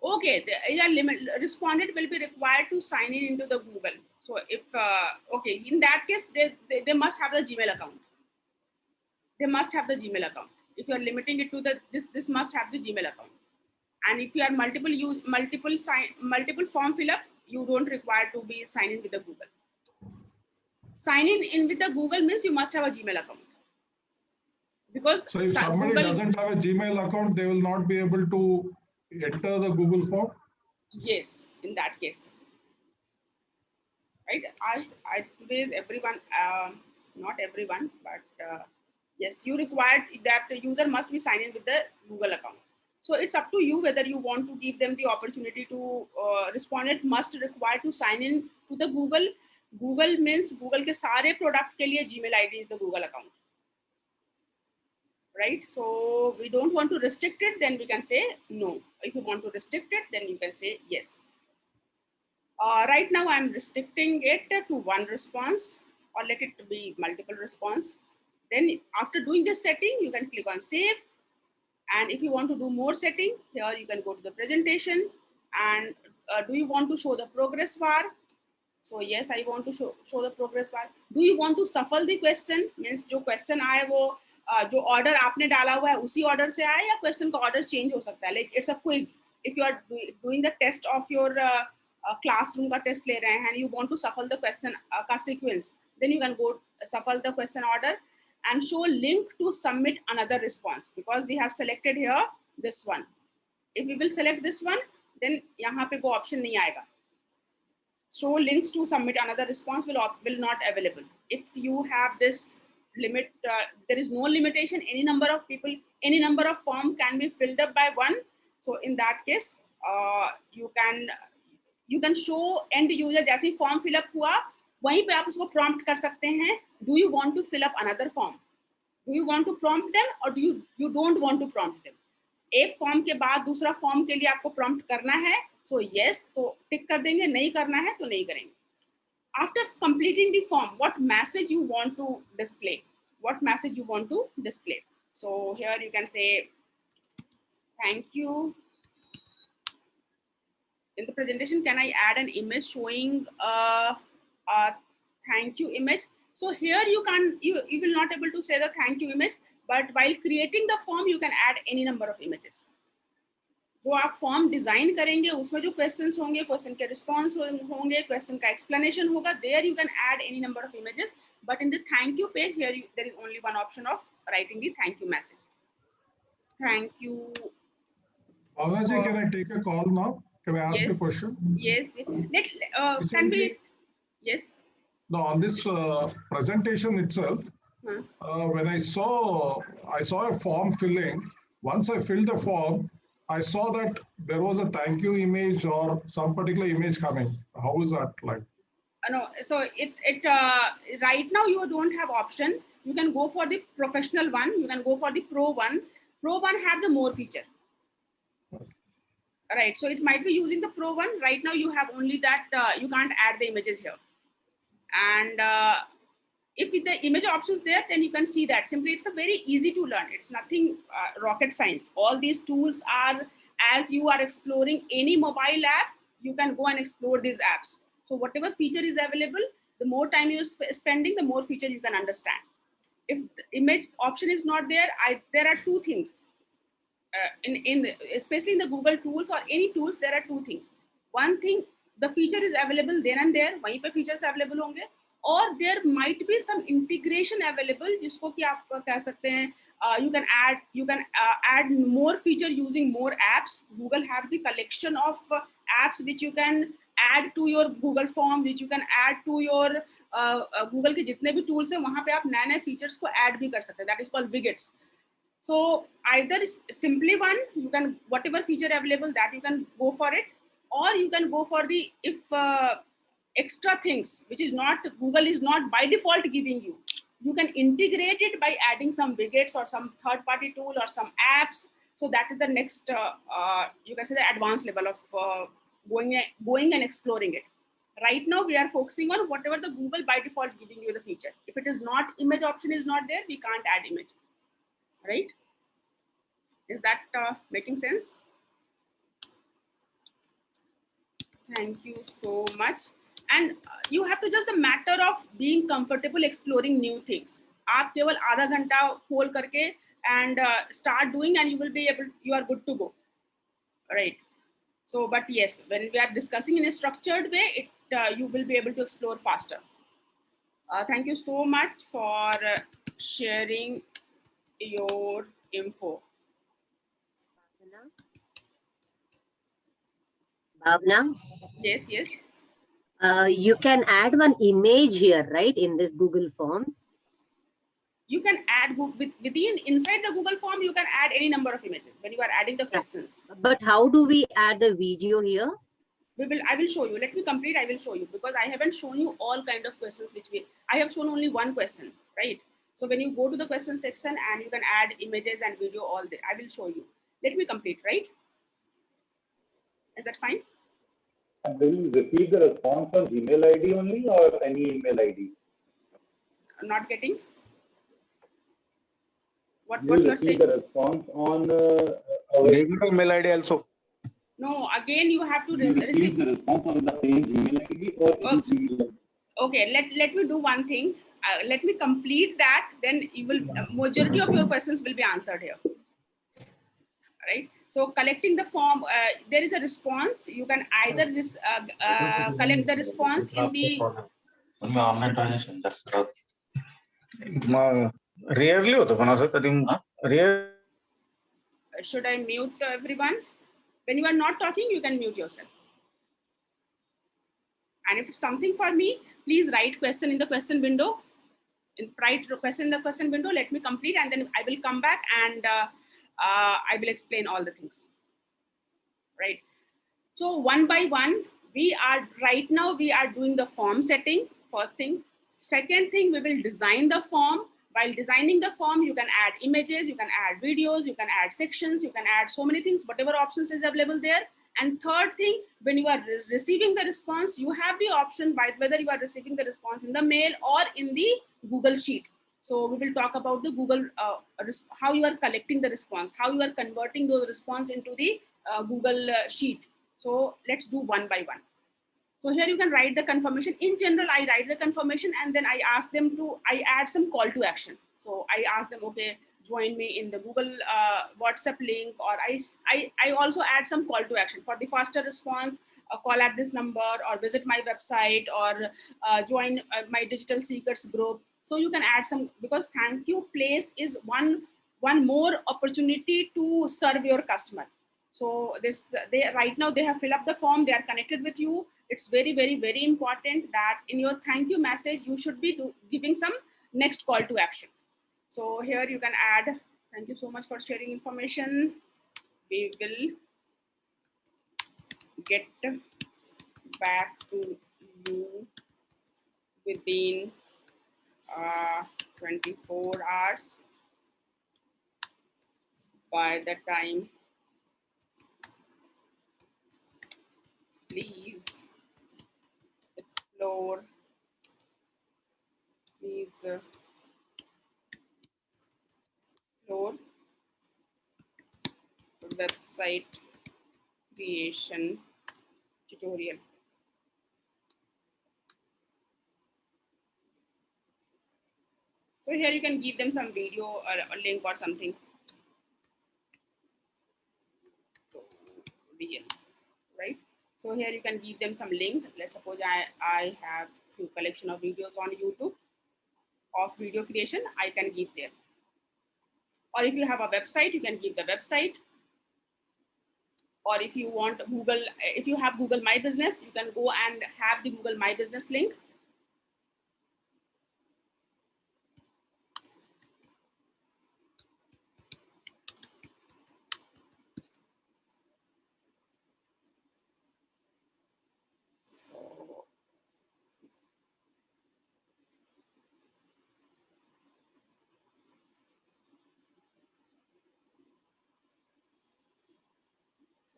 Okay. The respondent will be required to sign in into the Google. So if okay, in that case, they must have the Gmail account. They must have the Gmail account. If you are limiting it to this must have the Gmail account. And if you are multiple form fill up, you don't require to be sign in with the Google. Signing in with the Google means you must have a Gmail account. Because so if somebody doesn't have a Gmail account, they will not be able to enter the Google form? Yes, in that case. Right? I today's everyone, not everyone, but yes, you required that the user must be signed in with the Google account. So it's up to you whether you want to give them the opportunity to respondent must require to sign in to the Google. Google means Google के सारे product के लिए Gmail ID is the Google account. right? So we don't want to restrict it, then we can say no. If you want to restrict it, then you can say yes. Right now I'm restricting it to one response, or let it be multiple response. Then after doing this setting, you can click on save. And if you want to do more setting, here you can go to the presentation. And do you want to show the progress bar? So yes, I want to show the progress bar. Do you want to shuffle the question? Means जो question आए वो जो order आपने डाला हुआ है उसी order से आए या question का order change हो सकता है. Like it's a quiz. If you are doing the test of your classroom का test ले रहे हैं and you want to shuffle the question का sequence, then you can go shuffle the question order and show link to submit another response, because we have selected here this one. If we will select this one, then यहाँ पे वो option नहीं आएगा. Show links to submit another response will not available. If you have this limit, there is no limitation. Any number of people, any number of form can be filled up by one. So in that case, you can show end user जैसे form fill up हुआ वहीं पे आप उसको prompt कर सकते हैं. Do you want to fill up another form? Do you want to prompt them or do you don't want to prompt them? एक फॉर्म के बाद दूसरा फॉर्म के लिए आपको प्रॉम्प्ट करना है, सो यस तो टिक कर देंगे, नहीं करना है तो नहीं करेंगे. After completing the form, what message you want to display, what message you want to display. So here you can say thank you. In the presentation, can I add an image showing a thank you image? So here you will not able to say the thank you image, but while creating the form, you can add any number of images. जो आप form design करेंगे उसमें जो questions होंगे, question के response होंगे, question का explanation होगा, there you can add any number of images. But in the thank you page, here there is only one option of writing the thank you message. Thank you. Balaji, can I take a call now? Can I ask Yes. a question? Yes. Can we? Yes. No, on this presentation itself, when I saw a form filling. Once I filled the form, I saw that there was a thank you image or some particular image coming. How is that like? No, so it right now you don't have option. You can go for the professional one. You can go for the pro one. Pro one have the more feature. Right. So it might be using the pro one. Right now you have only that. You can't add the images here. And if the image option is there, then you can see that. Simply, it's a very easy to learn. It's nothing rocket science. All these tools are, as you are exploring any mobile app, you can go and explore these apps. So whatever feature is available, the more time you're spending, the more feature you can understand. If the image option is not there, there are two things. Especially in the Google tools or any tools, there are two things. One thing, the feature is available then and there, वहीं पे features available होंगे, or there might be some integration available, जिसको कि आप कह सकते हैं, you can add more feature using more apps. Google have the collection of apps which you can add to your Google form, which you can add to your Google के जितने भी tools हैं वहाँ पे आप नए features को add भी कर सकते हैं. That is called widgets. So either simply one, you can whatever feature available that you can go for it, or you can go for the extra things which is not Google is not by default giving you. You can integrate it by adding some widgets or some third-party tool or some apps. So that is the next you can say the advanced level of going and exploring it. Right now we are focusing on whatever the Google by default giving you the feature. If it is not, image option is not there, we can't add image. Right? Is that making sense? Thank you so much. And you have to just the matter of being comfortable exploring new things. आप केवल आधा घंटा खोल करके and start doing, and you are good to go. Right? So, but yes, when we are discussing in a structured way, you will be able to explore faster. Thank you so much for sharing your info. Bhavna? Yes, yes. You can add one image here, right, in this Google form? You can add inside the Google form, you can add any number of images when you are adding the questions. But how do we add the video here? I will show you. Let me complete. I will show you, because I haven't shown you all kind of questions I have shown only one question, right? So when you go to the question section and you can add images and video all there, I will show you. Let me complete, right? Is that fine? And will you repeat the response on Gmail ID only or any email ID? Not getting? What Will you you're repeat saying? the response on Regular mail ID also. No, again you have to repeat the response on the same Gmail ID or any email? Okay, let me do one thing. Let me complete that. Then you will majority of your questions will be answered here. Right. So collecting the form, there is a response. You can either collect the response in the. Rarely होतं पण असं कधी rare. Should I mute everyone? When you are not talking, you can mute yourself. And if it's something for me, please write question in the question window. Write question in the question window. Let me complete, and then I will come back and I will explain all the things. Right. So one by one, we are doing the form setting. First thing. Second thing, we will design the form. While designing the form, you can add images, you can add videos, you can add sections, you can add so many things, whatever options is available there. And third thing, when you are receiving the response, you have the option by whether you are receiving the response in the mail or in the Google Sheet. So we will talk about the Google, how you are collecting the response, how you are converting those response into the Google Sheet. So let's do one by one. So here you can write the confirmation. In general, I write the confirmation and then I ask them to, I add some call to action. So I ask them, okay, join me in the Google WhatsApp link, or I also add some call to action for the faster response, call at this number, or visit my website, or join my Digital Secrets group. So you can add some, because thank you place is one more opportunity to serve your customer. So right now they have filled up the form, they are connected with you. It's very, very, very important that in your thank you message, you should be giving some next call to action. So here you can add, thank you so much for sharing information. We will get back to you within 24 hours. By the time, please explore, explore website creation tutorial. So here you can give them some video or a link or something. Right? So here you can give them some link. Let's suppose I have few collection of videos on YouTube of video creation, I can give there. Or if you have a website, you can give the website. Or if you want Google, if you have Google My Business, you can go and have the Google My Business link.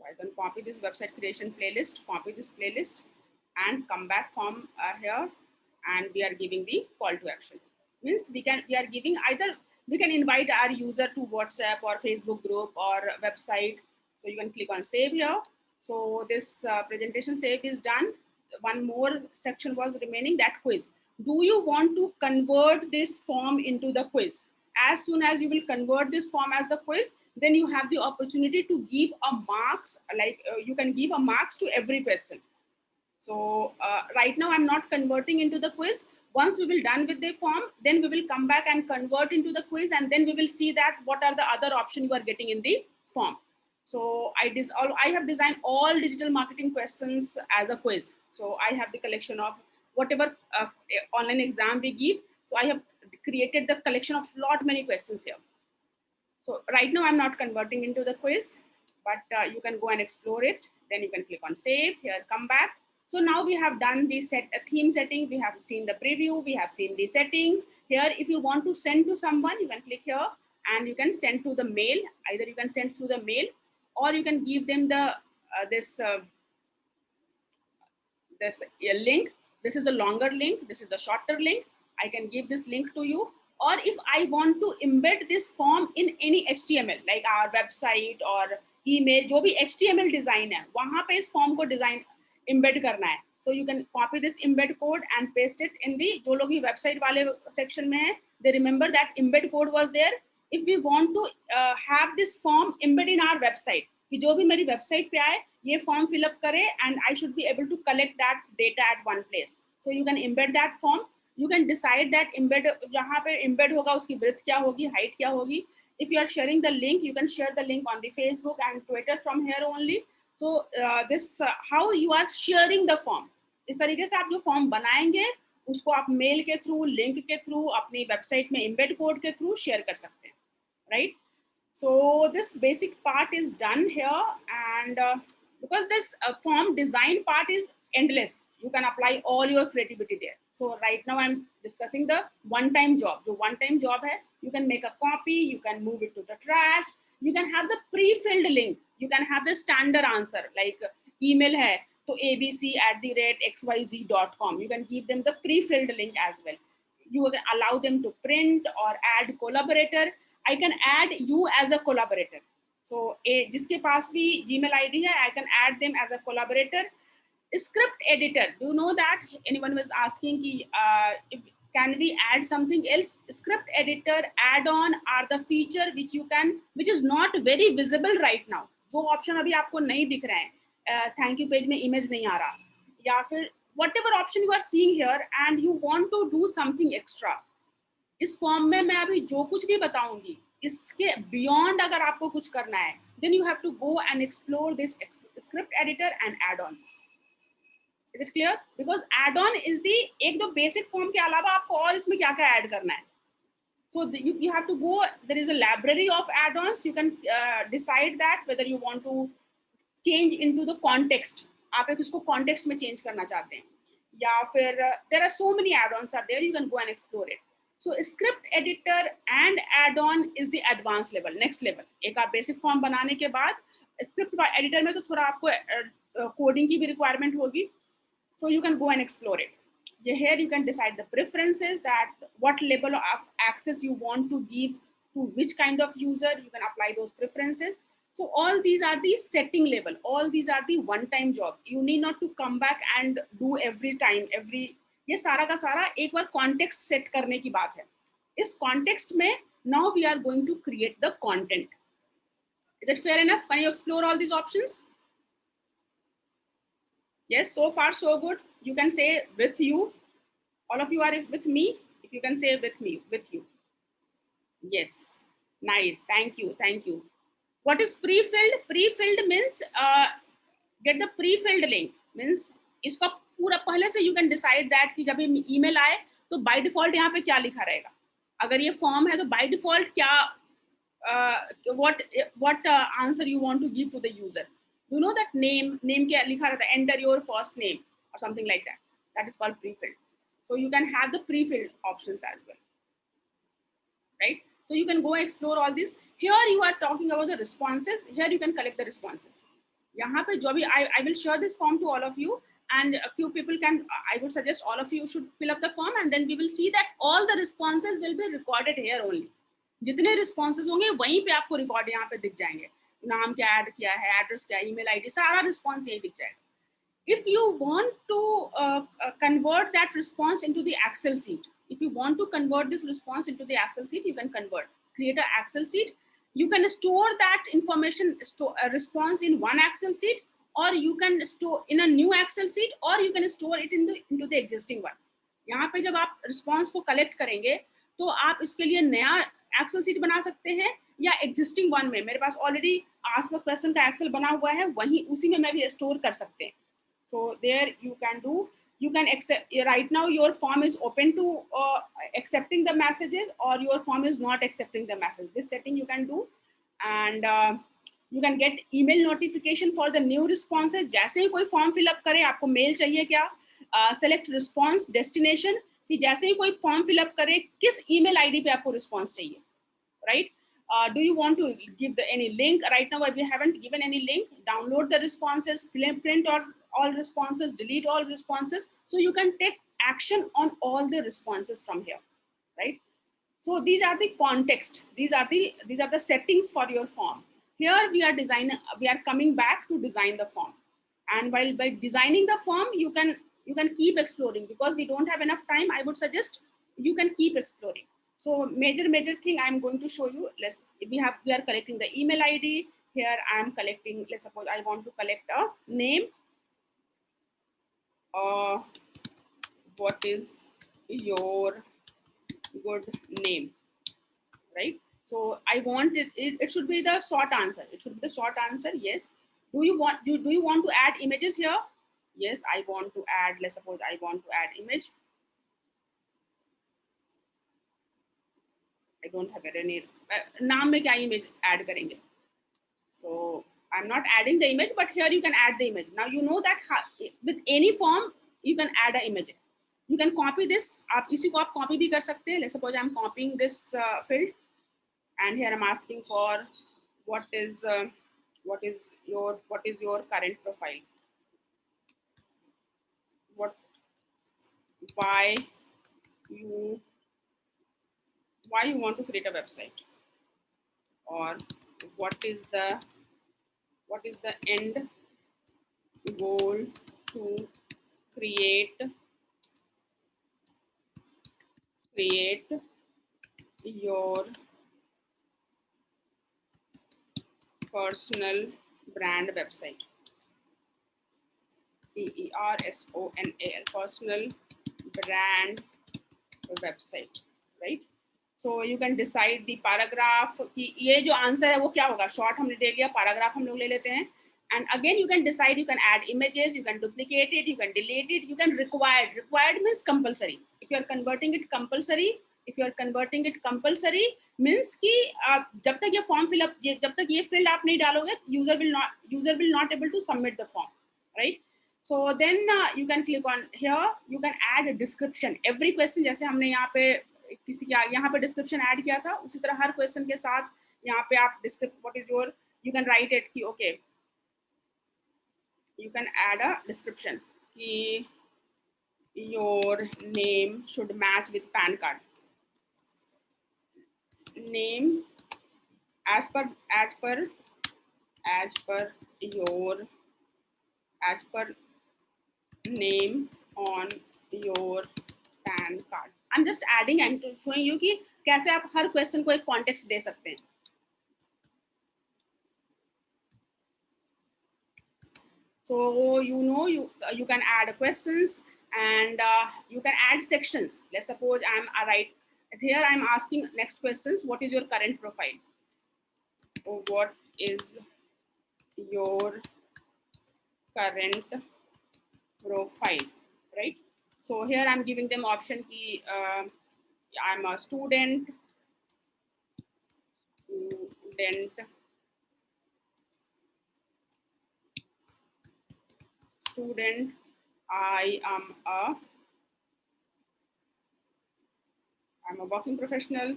I can copy this website creation playlist, copy this playlist, and come back from here, and we are giving the call to action. Means we are giving either, we can invite our user to WhatsApp or Facebook group or website. So you can click on save here. So this presentation save is done. One more section was remaining, that quiz. Do you want to convert this form into the quiz? As soon as you will convert this form as the quiz, then you have the opportunity to give a marks, like you can give a marks to every person. So right now I'm not converting into the quiz. Once we will done with the form, then we will come back and convert into the quiz, and then we will see that what are the other options you are getting in the form. So I have designed all digital marketing questions as a quiz. So I have the collection of whatever online exam we give. So I have created the collection of many questions here. So right now I'm not converting into the quiz, but you can go and explore it. Then you can click on save here, come back. So now we have done the theme setting, we have seen the preview, we have seen the settings. Here, if you want to send to someone, you can click here and you can send to the mail. Either you can send through the mail or you can give them the this link. This is the longer link, this is the shorter link. I can give this link to you. Or if I want to embed this form in any HTML, like our website or email, जो भी HTML design है, वहाँ पे इस form को design embed करना है. So you can copy this embed code and paste it in the, जो लोग भी website वाले section में हैं, they remember that embed code was there. If we want to have this form embed in our website, कि जो भी मेरी website पे आए, ये form fill up करे and I should be able to collect that data at one place. So you can embed that form. You can decide that embed, जहाँ पे embed होगा उसकी width क्या होगी, height क्या होगी. If you are sharing the link, you can share the link on the Facebook and Twitter from here only. So this how you are sharing the form. इस तरीके से आप जो form बनाएंगे उसको आप mail के through, link के through, अपनी website में embed code के through share कर सकते हैं, right? So this basic part is done here, and because this form design part is endless, you can apply all your creativity there. So right now I'm discussing the one-time job. So one-time job hai, you can make a copy, you can move it to the trash, you can have the pre-filled link, you can have the standard answer like email hai, so abc@xyz.com. You can give them the pre-filled link as well. You can allow them to print or add collaborator. I can add you as a collaborator. So जिसके पास भी Gmail ID है, I can add them as a collaborator. Script editor, do you know that anyone was asking if can we add something else? Script editor add-on are the feature which you can, which is not very visible right now. वो option अभी आपको नहीं दिख रहे हैं. Thank you page में image नहीं आ रहा, या फिर whatever option you are seeing here and you want to do something extra. इस फॉर्म में मैं अभी जो कुछ भी बताऊंगी, इसके बियॉन्ड अगर आपको कुछ करना है, then you have to go and explore this script editor and add-ons. Is it clear? Because add-on is the एक दो basic form के अलावा आपको और इसमें क्या क्या add करना है. So you have to go. There is a library of add-ons. You can decide that whether you want to change into the context. आप एक उसको context में change करना चाहते हैं, या फिर there are so many add-ons are there. You can go and explore it. So script editor and add-on is the advanced level, next level. एक आप basic form बनाने के बाद script editor में तो थोड़ा आपको coding की भी requirement होगी. So you can go and explore it. Here you can decide the preferences, that what level of access you want to give to which kind of user. You can apply those preferences. So all these are the setting level. All these are the one-time job. You need not to come back and do every time. ये सारा का सारा एक बार context set करने की बात है. इस context में now we are going to create the content. Is it fair enough? Can you explore all these options? Yes, so far so good. You can say with you. All of you are with me. If you can say with me, with you. Yes, nice. Thank you, thank you. What is pre-filled? Pre-filled means get the pre-filled link. Means इसका पूरा पहले से you can decide that कि जब ये email आए तो by default यहाँ पे क्या लिखा रहेगा. अगर ये form है तो by default क्या what answer you want to give to the user. You know that name क्या लिखा रहता है, enter your first name or something like that. That is called pre-filled. So you can have the pre-filled options as well, right? So you can go explore all this. Here you are talking about the responses. Here you can collect the responses. यहाँ पे जो भी I will share this form to all of you, and a few people can. I would suggest all of you should fill up the form, and then we will see that all the responses will be recorded here only. जितने responses होंगे वहीं पे आपको record यहाँ पे दिख जाएंगे. नाम क्या add किया है, address क्या, email ID, सारा response यही दिख जाएगा. If you want to convert that response into the Excel sheet, if you want to convert this response into the Excel sheet, you can convert. Create an Excel sheet. You can store that information, response in one Excel sheet, or you can store in a new Excel sheet, or you can store it into the existing one. यहाँ पे जब आप response को collect करेंगे, तो आप इसके लिए नया Excel sheet बना सकते हैं, या existing one में मेरे पास already ask a question का Excel बना हुआ है, वहीं उसी में मैं भी store कर सकते हैं. So there you can do, you can accept. Right now your form is open to accepting the messages, or your form is not accepting the message. This setting you can do. And You can get email notification for the new responses. जैसे ही कोई form fill up करे, आपको mail चाहिए क्या? Select response destination, कि जैसे ही कोई form fill up करे, किस email ID पे आपको response चाहिए, right? Do you want to give any link? Right now we haven't given any link. Download the responses, print all responses, delete all responses. So you can take action on all the responses from here, right? So these are the context. These are the settings for your form. Here we are coming back to design the form. And while by designing the form, you can keep exploring. Because we don't have enough time, I would suggest you can keep exploring. So major thing I'm going to show you. We are collecting the email ID. Here I am collecting, let's suppose I want to collect a name. What is your good name, right? So I want it should be the short answer. It should be the short answer. Yes. Do you want to add images here? Yes, I want to add, let's suppose I want to add image. I don't have any naam mein kya image add karenge. So I'm not adding the image, but here you can add the image. Now you know that with any form you can add an image. You can copy this. आप इसी को आप copy भी कर सकते हैं. Let's suppose I'm copying this field, and here I'm asking for what is your current profile. Why you want to create a website, or what is the end goal to create your personal brand website. PERSONAL, personal brand website, right? So you can decide the paragraph कि ये जो answer है वो क्या होगा. Short हमने ले लिया, पैराग्राफ हम लोग ले लेते हैं. And again you can decide, you can add images, you can duplicate it, you can delete it, you can required means compulsory. If you are converting it compulsory means कि जब तक ये form fill up, जब तक ये field आप नहीं डालोगे, user will not able to submit the form, right? So then you can click on here, you can add a description. Every question जैसे हमने यहाँ पे किसी के यहाँ पे description add किया था, उसी तरह हर question के साथ यहाँ पे आप what is your, you can write it कि okay, you can add a description कि your name should match with PAN card. Name as per name on your PAN card. I'm just adding, I'm showing you कि कैसे आप हर question को एक context दे सकते हैं. So you know you can add questions, and you can add sections. Let's suppose here I'm asking next questions. What is your current profile? Or what is your current profile, right? So here I'm giving them option ki I'm a student, I'm a working professional.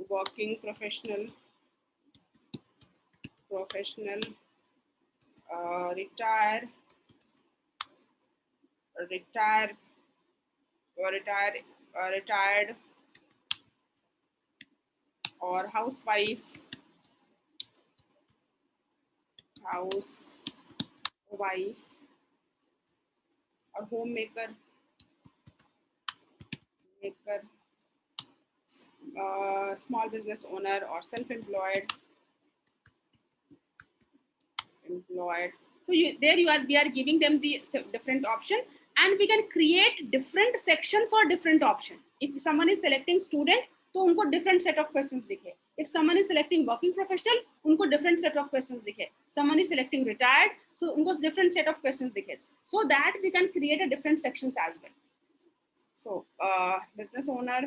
Working professional, retired or housewife, or homemaker, small business owner, or self-employed. So we are giving them the different option, and we can create different section for different option. If someone is selecting student, तो उनको different set of questions दिखे. If someone is selecting working professional, उनको different set of questions दिखे. Someone is selecting retired, so उनको different set of questions दिखे. So that we can create a different sections as well. So business owner,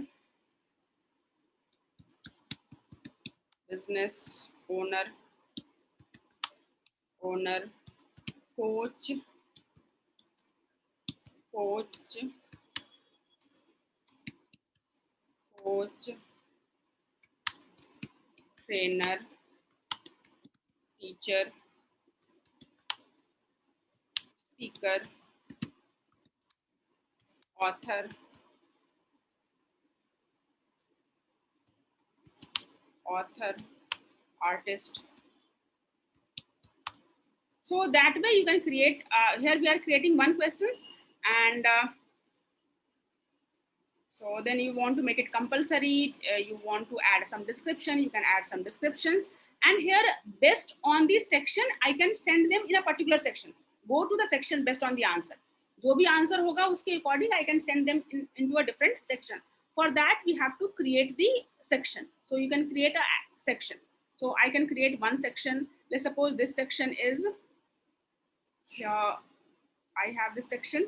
coach, trainer, teacher, speaker, author, artist. So that way you can create, here we are creating one questions, and so then you want to make it compulsory, you want to add some description, you can add some descriptions. And here, based on the section, I can send them in a particular section. Go to the section based on the answer. जो भी answer होगा उसके according I can send them into a different section. For that, we have to create the section. So you can create a section. So I can create one section. Let's suppose this section is, I have this section.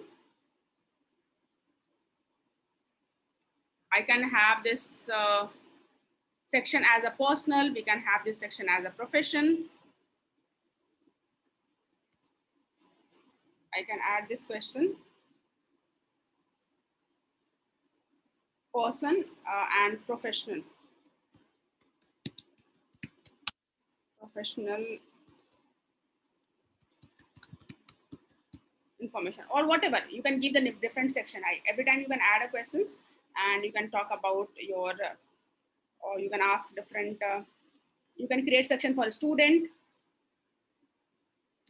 I can have this section as a personal, we can have this section as a profession. I can add this question, person and professional. Information or whatever, you can give the different section. Every time you can add a questions and you can talk about your, or you can ask different, you can create section for a student,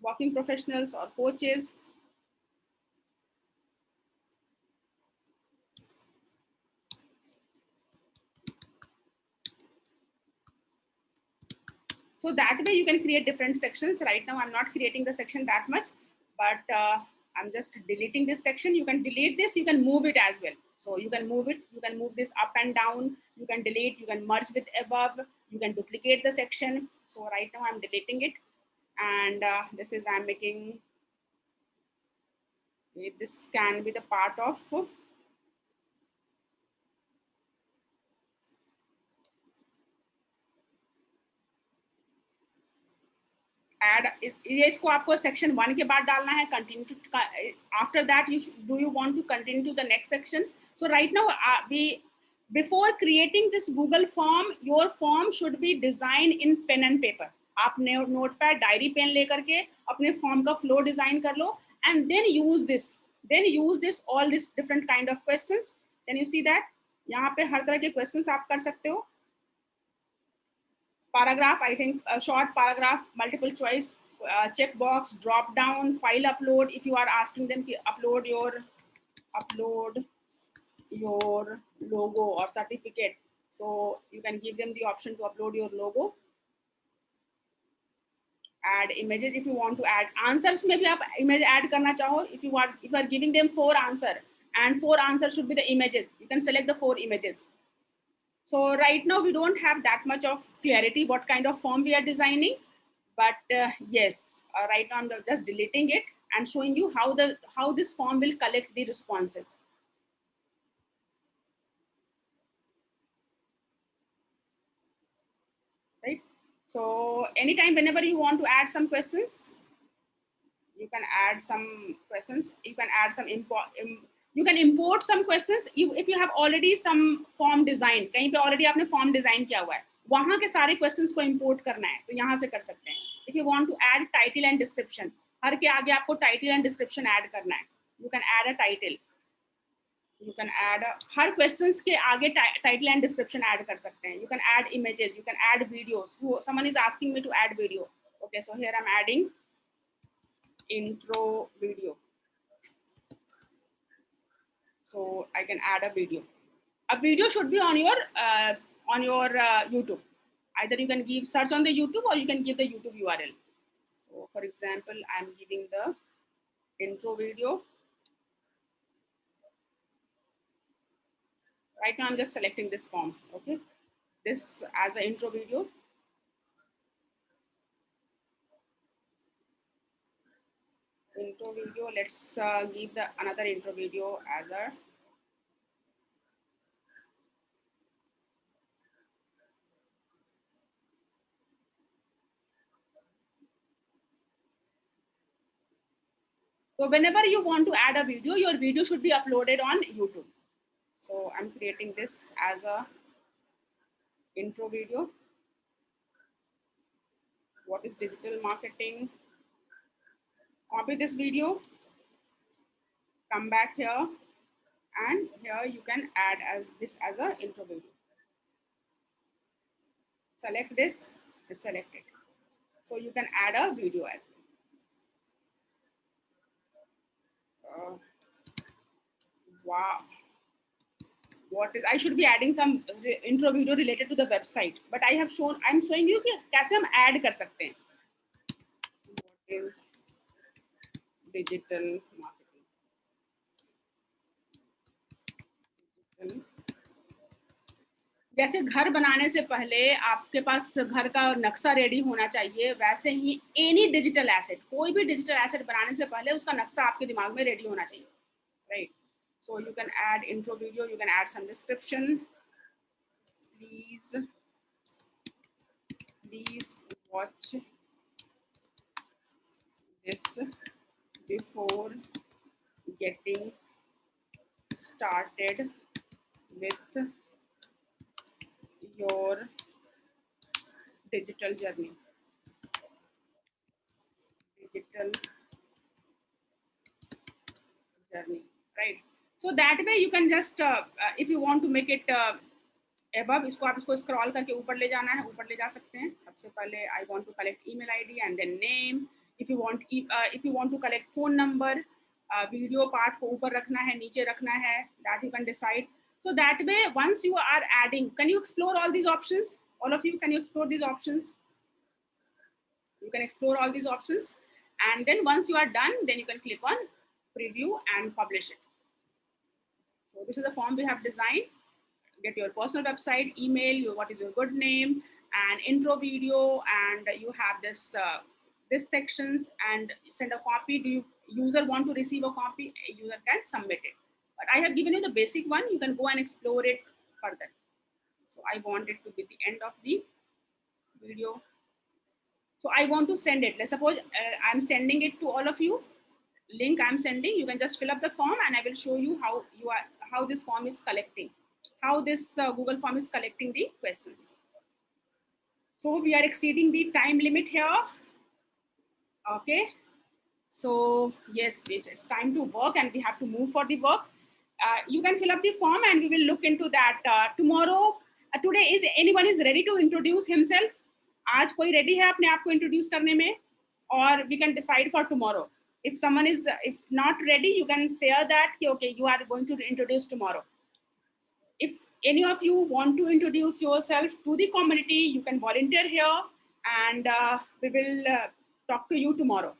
working professionals or coaches. So that way you can create different sections. Right now I'm not creating the section that much, but I'm just deleting this section. You can delete this, you can move it as well. So you can move it, you can move this up and down, you can delete, you can merge with above, you can duplicate the section. So right now I'm deleting it. And this is, I'm making, this can be the part of, add, ये इसको आपको section 1 के बाद डालना है, continue to, after that do you want to continue to the next section? So right now before creating this Google form, your form should be designed in pen and paper. आप notepad, diary pen लेकर के अपने form का flow design कर लो, and then use this all this different kind of questions. Can you see that? यहाँ पे हर तरह के questions आप कर सकते हो. Paragraph, I think a short paragraph, multiple choice, checkbox, drop down, file upload. If you are asking them to upload your logo or certificate, so you can give them the option to upload your logo. Add images if you want to add answers. Maybe आप image add करना चाहो. If you are giving them 4 answers and 4 answers should be the images, you can select the 4 images. So right now we don't have that much of clarity what kind of form we are designing, but yes, right now I'm just deleting it and showing you how this form will collect the responses. Right. So anytime whenever you want to add some questions, you can add some questions. You can add some you can import some questions if you have already some form design. कहीं पे already आपने form design किया हुआ है, वहाँ के सारे questions को import करना है, तो यहाँ से कर सकते हैं. If you want to add title and description, हर के आगे आपको title and description add करना है, you can add a title. You can add her questions के आगे title and description add कर सकते हैं. You can add images, you can add videos. Someone is asking me to add video. Okay, so here I'm adding intro video. So I can add a video. A video should be on your YouTube. Either you can give search on the YouTube or you can give the YouTube URL. So for example, I'm giving the intro video. Right now I'm just selecting this form. Okay, this as an intro video. Intro video. Let's give the another intro video as a. So whenever you want to add a video, your video should be uploaded on YouTube. So I'm creating this as a intro video. What is digital marketing? Copy this video, come back here, and here you can add as this as a intro video. Select this, select it. So you can add a video as well. Wow. What is, I should be adding some intro video related to the website, but I have shown, I'm showing you कि कैसे हम add कर सकते हैं. What is digital marketing? जैसे घर बनाने से पहले आपके पास घर का नक्शा रेडी होना चाहिए, वैसे ही एनी डिजिटल एसेट, कोई भी डिजिटल एसेट बनाने से पहले उसका नक्शा आपके दिमाग में रेडी होना चाहिए, right? So you can add intro video, you can add some description. Please watch this before getting started with your digital journey. Right? So that way you can just if you want to make it above, इसको आप इसको scroll करके ऊपर ले जाना है, ऊपर ले जा सकते हैं. सबसे पहले I want to collect email ID and then name. If you want to collect phone number, video part को ऊपर रखना है, नीचे रखना है, that you can decide. So that way, once you are adding, can you explore all these options? All of you, can you explore these options? You can explore all these options, and then once you are done, then you can click on preview and publish it. So this is the form we have designed. Get your personal website, email, what is your good name, and intro video, and you have this this sections, and send a copy. Do you user want to receive a copy? A user can submit it. But I have given you the basic one. You can go and explore it further. So I want it to be the end of the video. So I want to send it. Let's suppose I'm sending it to all of you. Link I'm sending. You can just fill up the form, and I will show you how this form is collecting, how this Google form is collecting the questions. So we are exceeding the time limit here. Okay. So yes, it's time to work, and we have to move for the work. You can fill up the form, and we will look into that tomorrow. Today, is anyone is ready to introduce himself? आज कोई ready है अपने आप को introduce करने में? Or we can decide for tomorrow. If someone is if not ready, you can share that okay, you are going to introduce tomorrow. If any of you want to introduce yourself to the community, you can volunteer here, and we will talk to you tomorrow.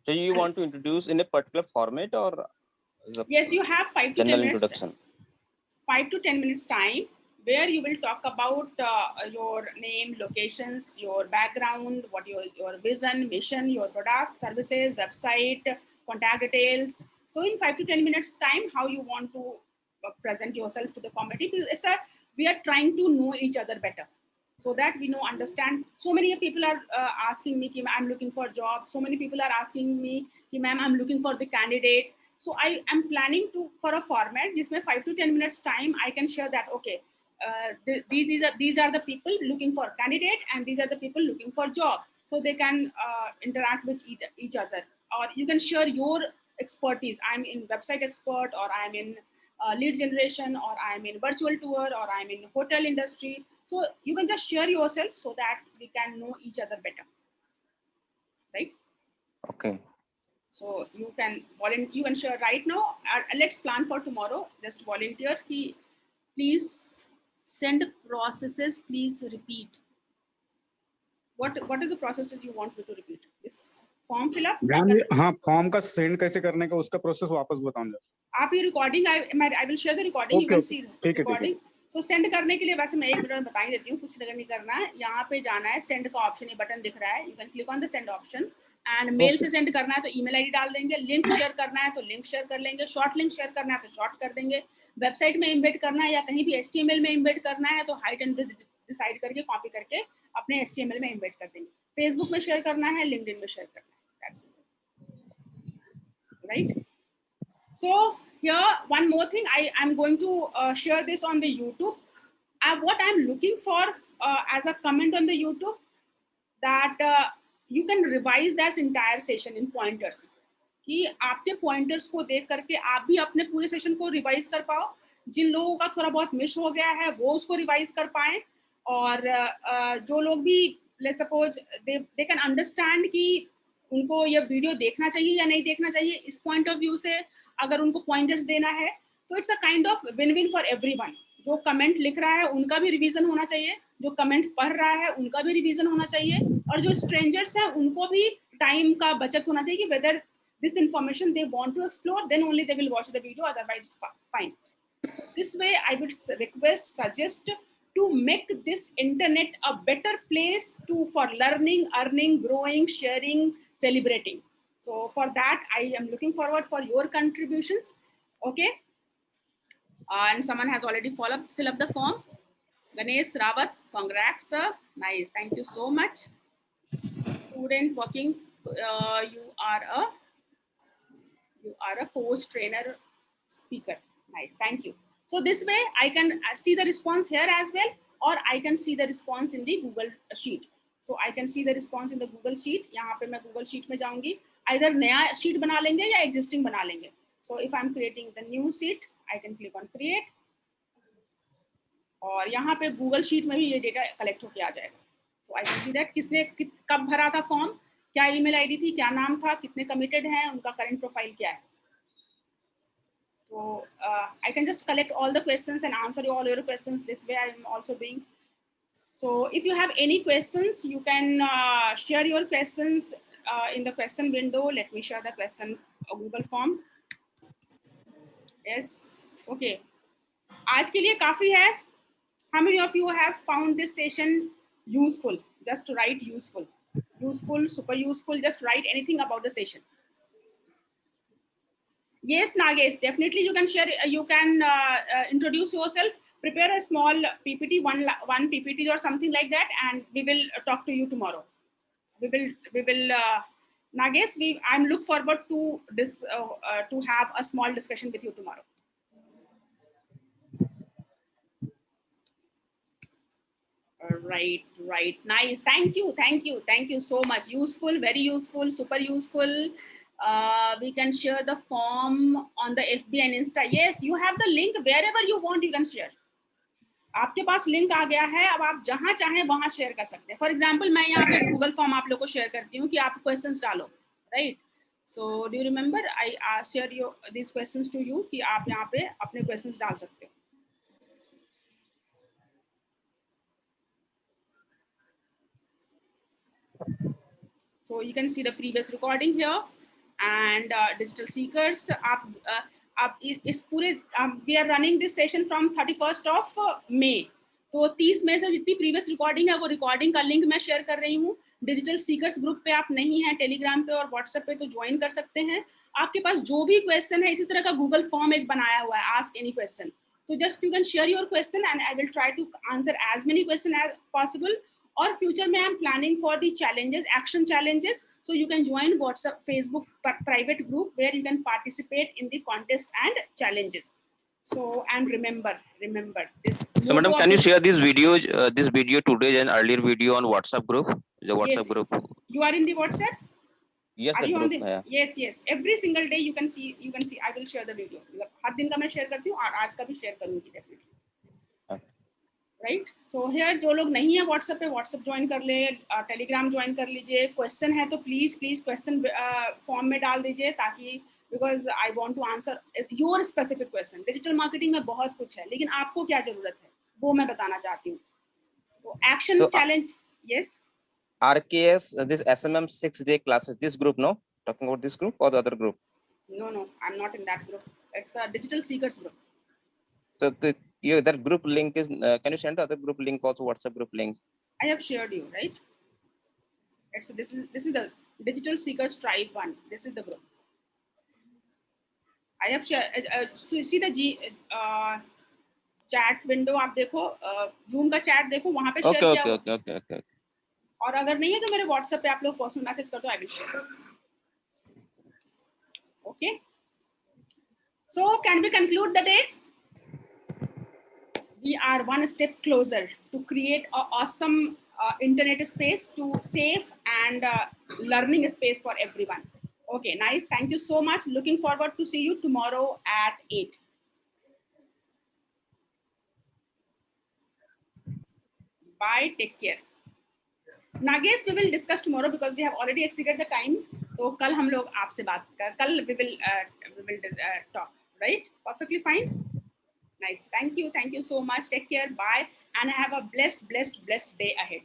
So you want to introduce in a particular format, or yes, you have 5 to 10 minutes. Introduction. 5 to 10 minutes time, where you will talk about your name, locations, your background, what your vision, mission, your product, services, website, contact details. So in 5 to 10 minutes time, how you want to present yourself to the community. We are trying to know each other better, so that we know, understand. So many people are asking me, I'm looking for a job. So many people are asking me, ma'am, I'm looking for the candidate. So I am planning for a format, जिसमें 5 to 10 minutes time, I can share that, okay, these are the people looking for candidate, and these are the people looking for job. So they can interact with each other, or you can share your expertise. I'm in website expert, or I'm in lead generation, or I'm in virtual tour, or I'm in hotel industry. So you can just share yourself so that we can know each other better, right? Okay. So you can share right now. Let's plan for tomorrow. Just volunteer. Please send processes. Please repeat. What are the processes you want me to repeat? Yes. Form fill up हाँ, form का send कैसे करने का उसका process वापस बताऊं। आप ये recording I will share the recording, you can see recording. So send करने के लिए वैसे मैं एक मिनट में बता ही देती हूँ, कुछ नहीं करना है। यहाँ पे जाना है, सेंड का ऑप्शन, ये बटन दिख रहा है, you can click on the send option and mail से सेंड करना है तो ईमेल आईडी डाल देंगे, लिंक शेयर करना है तो लिंक शेयर कर लेंगे, शॉर्ट लिंक शेयर करना है तो शॉर्ट कर देंगे, वेबसाइट में इम्बेड करना है या कहीं भी HTML में इम्बेड करना है तो हाइट एंड विड्थ डिसाइड करके कॉपी करके अपने HTML में इम्बेड कर देंगे, फेसबुक में शेयर करना है, लिंक्डइन में शेयर करना है, that's it, right. So here one more thing, I'm going to share this on the YouTube. What I'm looking for as a comment on the YouTube, that you can revise that entire session in pointers, कि आपके pointers को देख करके आप भी अपने पूरे session को रिवाइज कर पाओ, जिन लोगों का थोड़ा बहुत मिस हो गया है वो उसको रिवाइज कर पाए, और जो लोग भी let's suppose they can understand कि उनको ये वीडियो देखना चाहिए या नहीं देखना चाहिए, इस पॉइंट ऑफ व्यू से अगर उनको पॉइंटर्स देना है तो it's a kind of win win for everyone. जो कमेंट लिख रहा है उनका भी रिवीजन होना चाहिए, जो कमेंट पढ़ रहा है उनका भी रिवीजन होना चाहिए, और जो स्ट्रेंजर्स हैं उनको भी टाइम का बचत होना चाहिए कि whether this information they want to explore then only they will watch the video, otherwise fine. So this way I would suggest to make this internet a better place for learning, earning, growing, sharing, celebrating. So for that I am looking forward for your contributions. Okay, and someone has already fill up the form. Ganesh Rawat, congrats sir, nice, thank you so much. Student working, you are a coach, trainer, speaker, nice, thank you. So this way I can see the response here as well, or I can see the response in the Google Sheet. So I can see the response in the Google Sheet. यहाँ पे मैं Google Sheet में जाऊंगी, either नया sheet बना लेंगे या existing बना लेंगे. So if I'm creating the new sheet, I can click on create, और यहाँ पे Google Sheet में भी ये data collect होके आ जाएगा. So I can see that किसने कब भरा था form, क्या email ID थी, क्या नाम था, कितने committed हैं, उनका current profile क्या है. So I can just collect all the questions and answer all your questions. This way I am also doing. So if you have any questions, you can share your questions in the question window. Let me share the question Google form. Yes, okay. आज के लिए काफी है. How many of you have found this session useful? Just write useful, useful, super useful. Just write anything about the session. Yes, Nagesh, definitely you can share, you can introduce yourself, prepare a small PPT, one PPT or something like that, and we will talk to you tomorrow. We will Nagesh, I'm look forward to this, to have a small discussion with you tomorrow. Right, nice, thank you so much. Useful, very useful, super useful. We can share the form on the FB and Insta. Yes, you have the link wherever you want, you can share. आपके पास link आ गया है, अब आप जहां चाहें वहां share कर सकते हैं. फॉर एग्जांपल मैं यहाँ पे गूगल फॉर्म आप लोग को शेयर करती हूँ कि आप क्वेश्चंस डालो, right. So do you remember I share your this questions to you कि आप यहाँ पे अपने क्वेश्चंस डाल सकते हो. So you can see the previous recording here. And digital seekers, इस पूरे we are running this session from 31st of May. तो 30 मई से जितनी previous recording है वो recording का link मैं share कर रही हूँ. डिजिटल सीकर्स ग्रुप पे आप नहीं हैं, टेलीग्राम पे और व्हाट्सएप पे, तो ज्वाइन कर सकते हैं. आपके पास जो भी क्वेश्चन है, इसी तरह का गूगल फॉर्म एक बनाया हुआ है, आस्क एनी क्वेश्चन. तो just you can share your question and I will try to answer as many question as possible. और फ्यूचर में I am planning for the challenges, action challenges. So you can join WhatsApp, Facebook private group where you can participate in the contest and challenges. So and remember this. So madam, can you share this video today and earlier video on WhatsApp group? The WhatsApp group. You are in the WhatsApp? Yes, are the you group. on the, yes. Every single day you can see. I will share the video. हर दिन का मैं share करती हूँ और आज का भी share करूँगी definitely. राइट. सो हियर जो लोग नहीं है व्हाट्सएप पे, व्हाट्सएप ज्वाइन कर ले, टेलीग्राम ज्वाइन कर लीजिए. क्वेश्चन है तो प्लीज क्वेश्चन फॉर्म में डाल दीजिए, ताकि because I want to answer your specific question. Digital marketing में बहुत कुछ है, लेकिन आपको क्या जरूरत है वो मैं बताना चाहती हूँ. तो action challenge. Yes, RKS, this SMM 6J classes, this group, no? Talking about this group or the other group? No, I'm not in that group. It's a digital seekers group. So that group link is, can you send the other group link also, WhatsApp group link? I have shared you, right? This is the digital seekers tribe one. This is the group. I have shared. So see the chat window आप देखो, Zoom का chat देखो, वहाँ पे share किया हुआ। Okay. और अगर नहीं है तो मेरे WhatsApp पे आप लोग पर्सनल मैसेज कर दो, I will share. Okay. So can we conclude the day? We are one step closer to create an awesome internet space, to safe and learning space for everyone. Okay, nice. Thank you so much. Looking forward to see you tomorrow at 8. Bye. Take care. Nagesh, we will discuss tomorrow because we have already exceeded the time. So कल हम लोग आपसे बात कर, कल we will talk, right? Perfectly fine. Nice. Thank you so much. Take care. Bye. And have a blessed day ahead.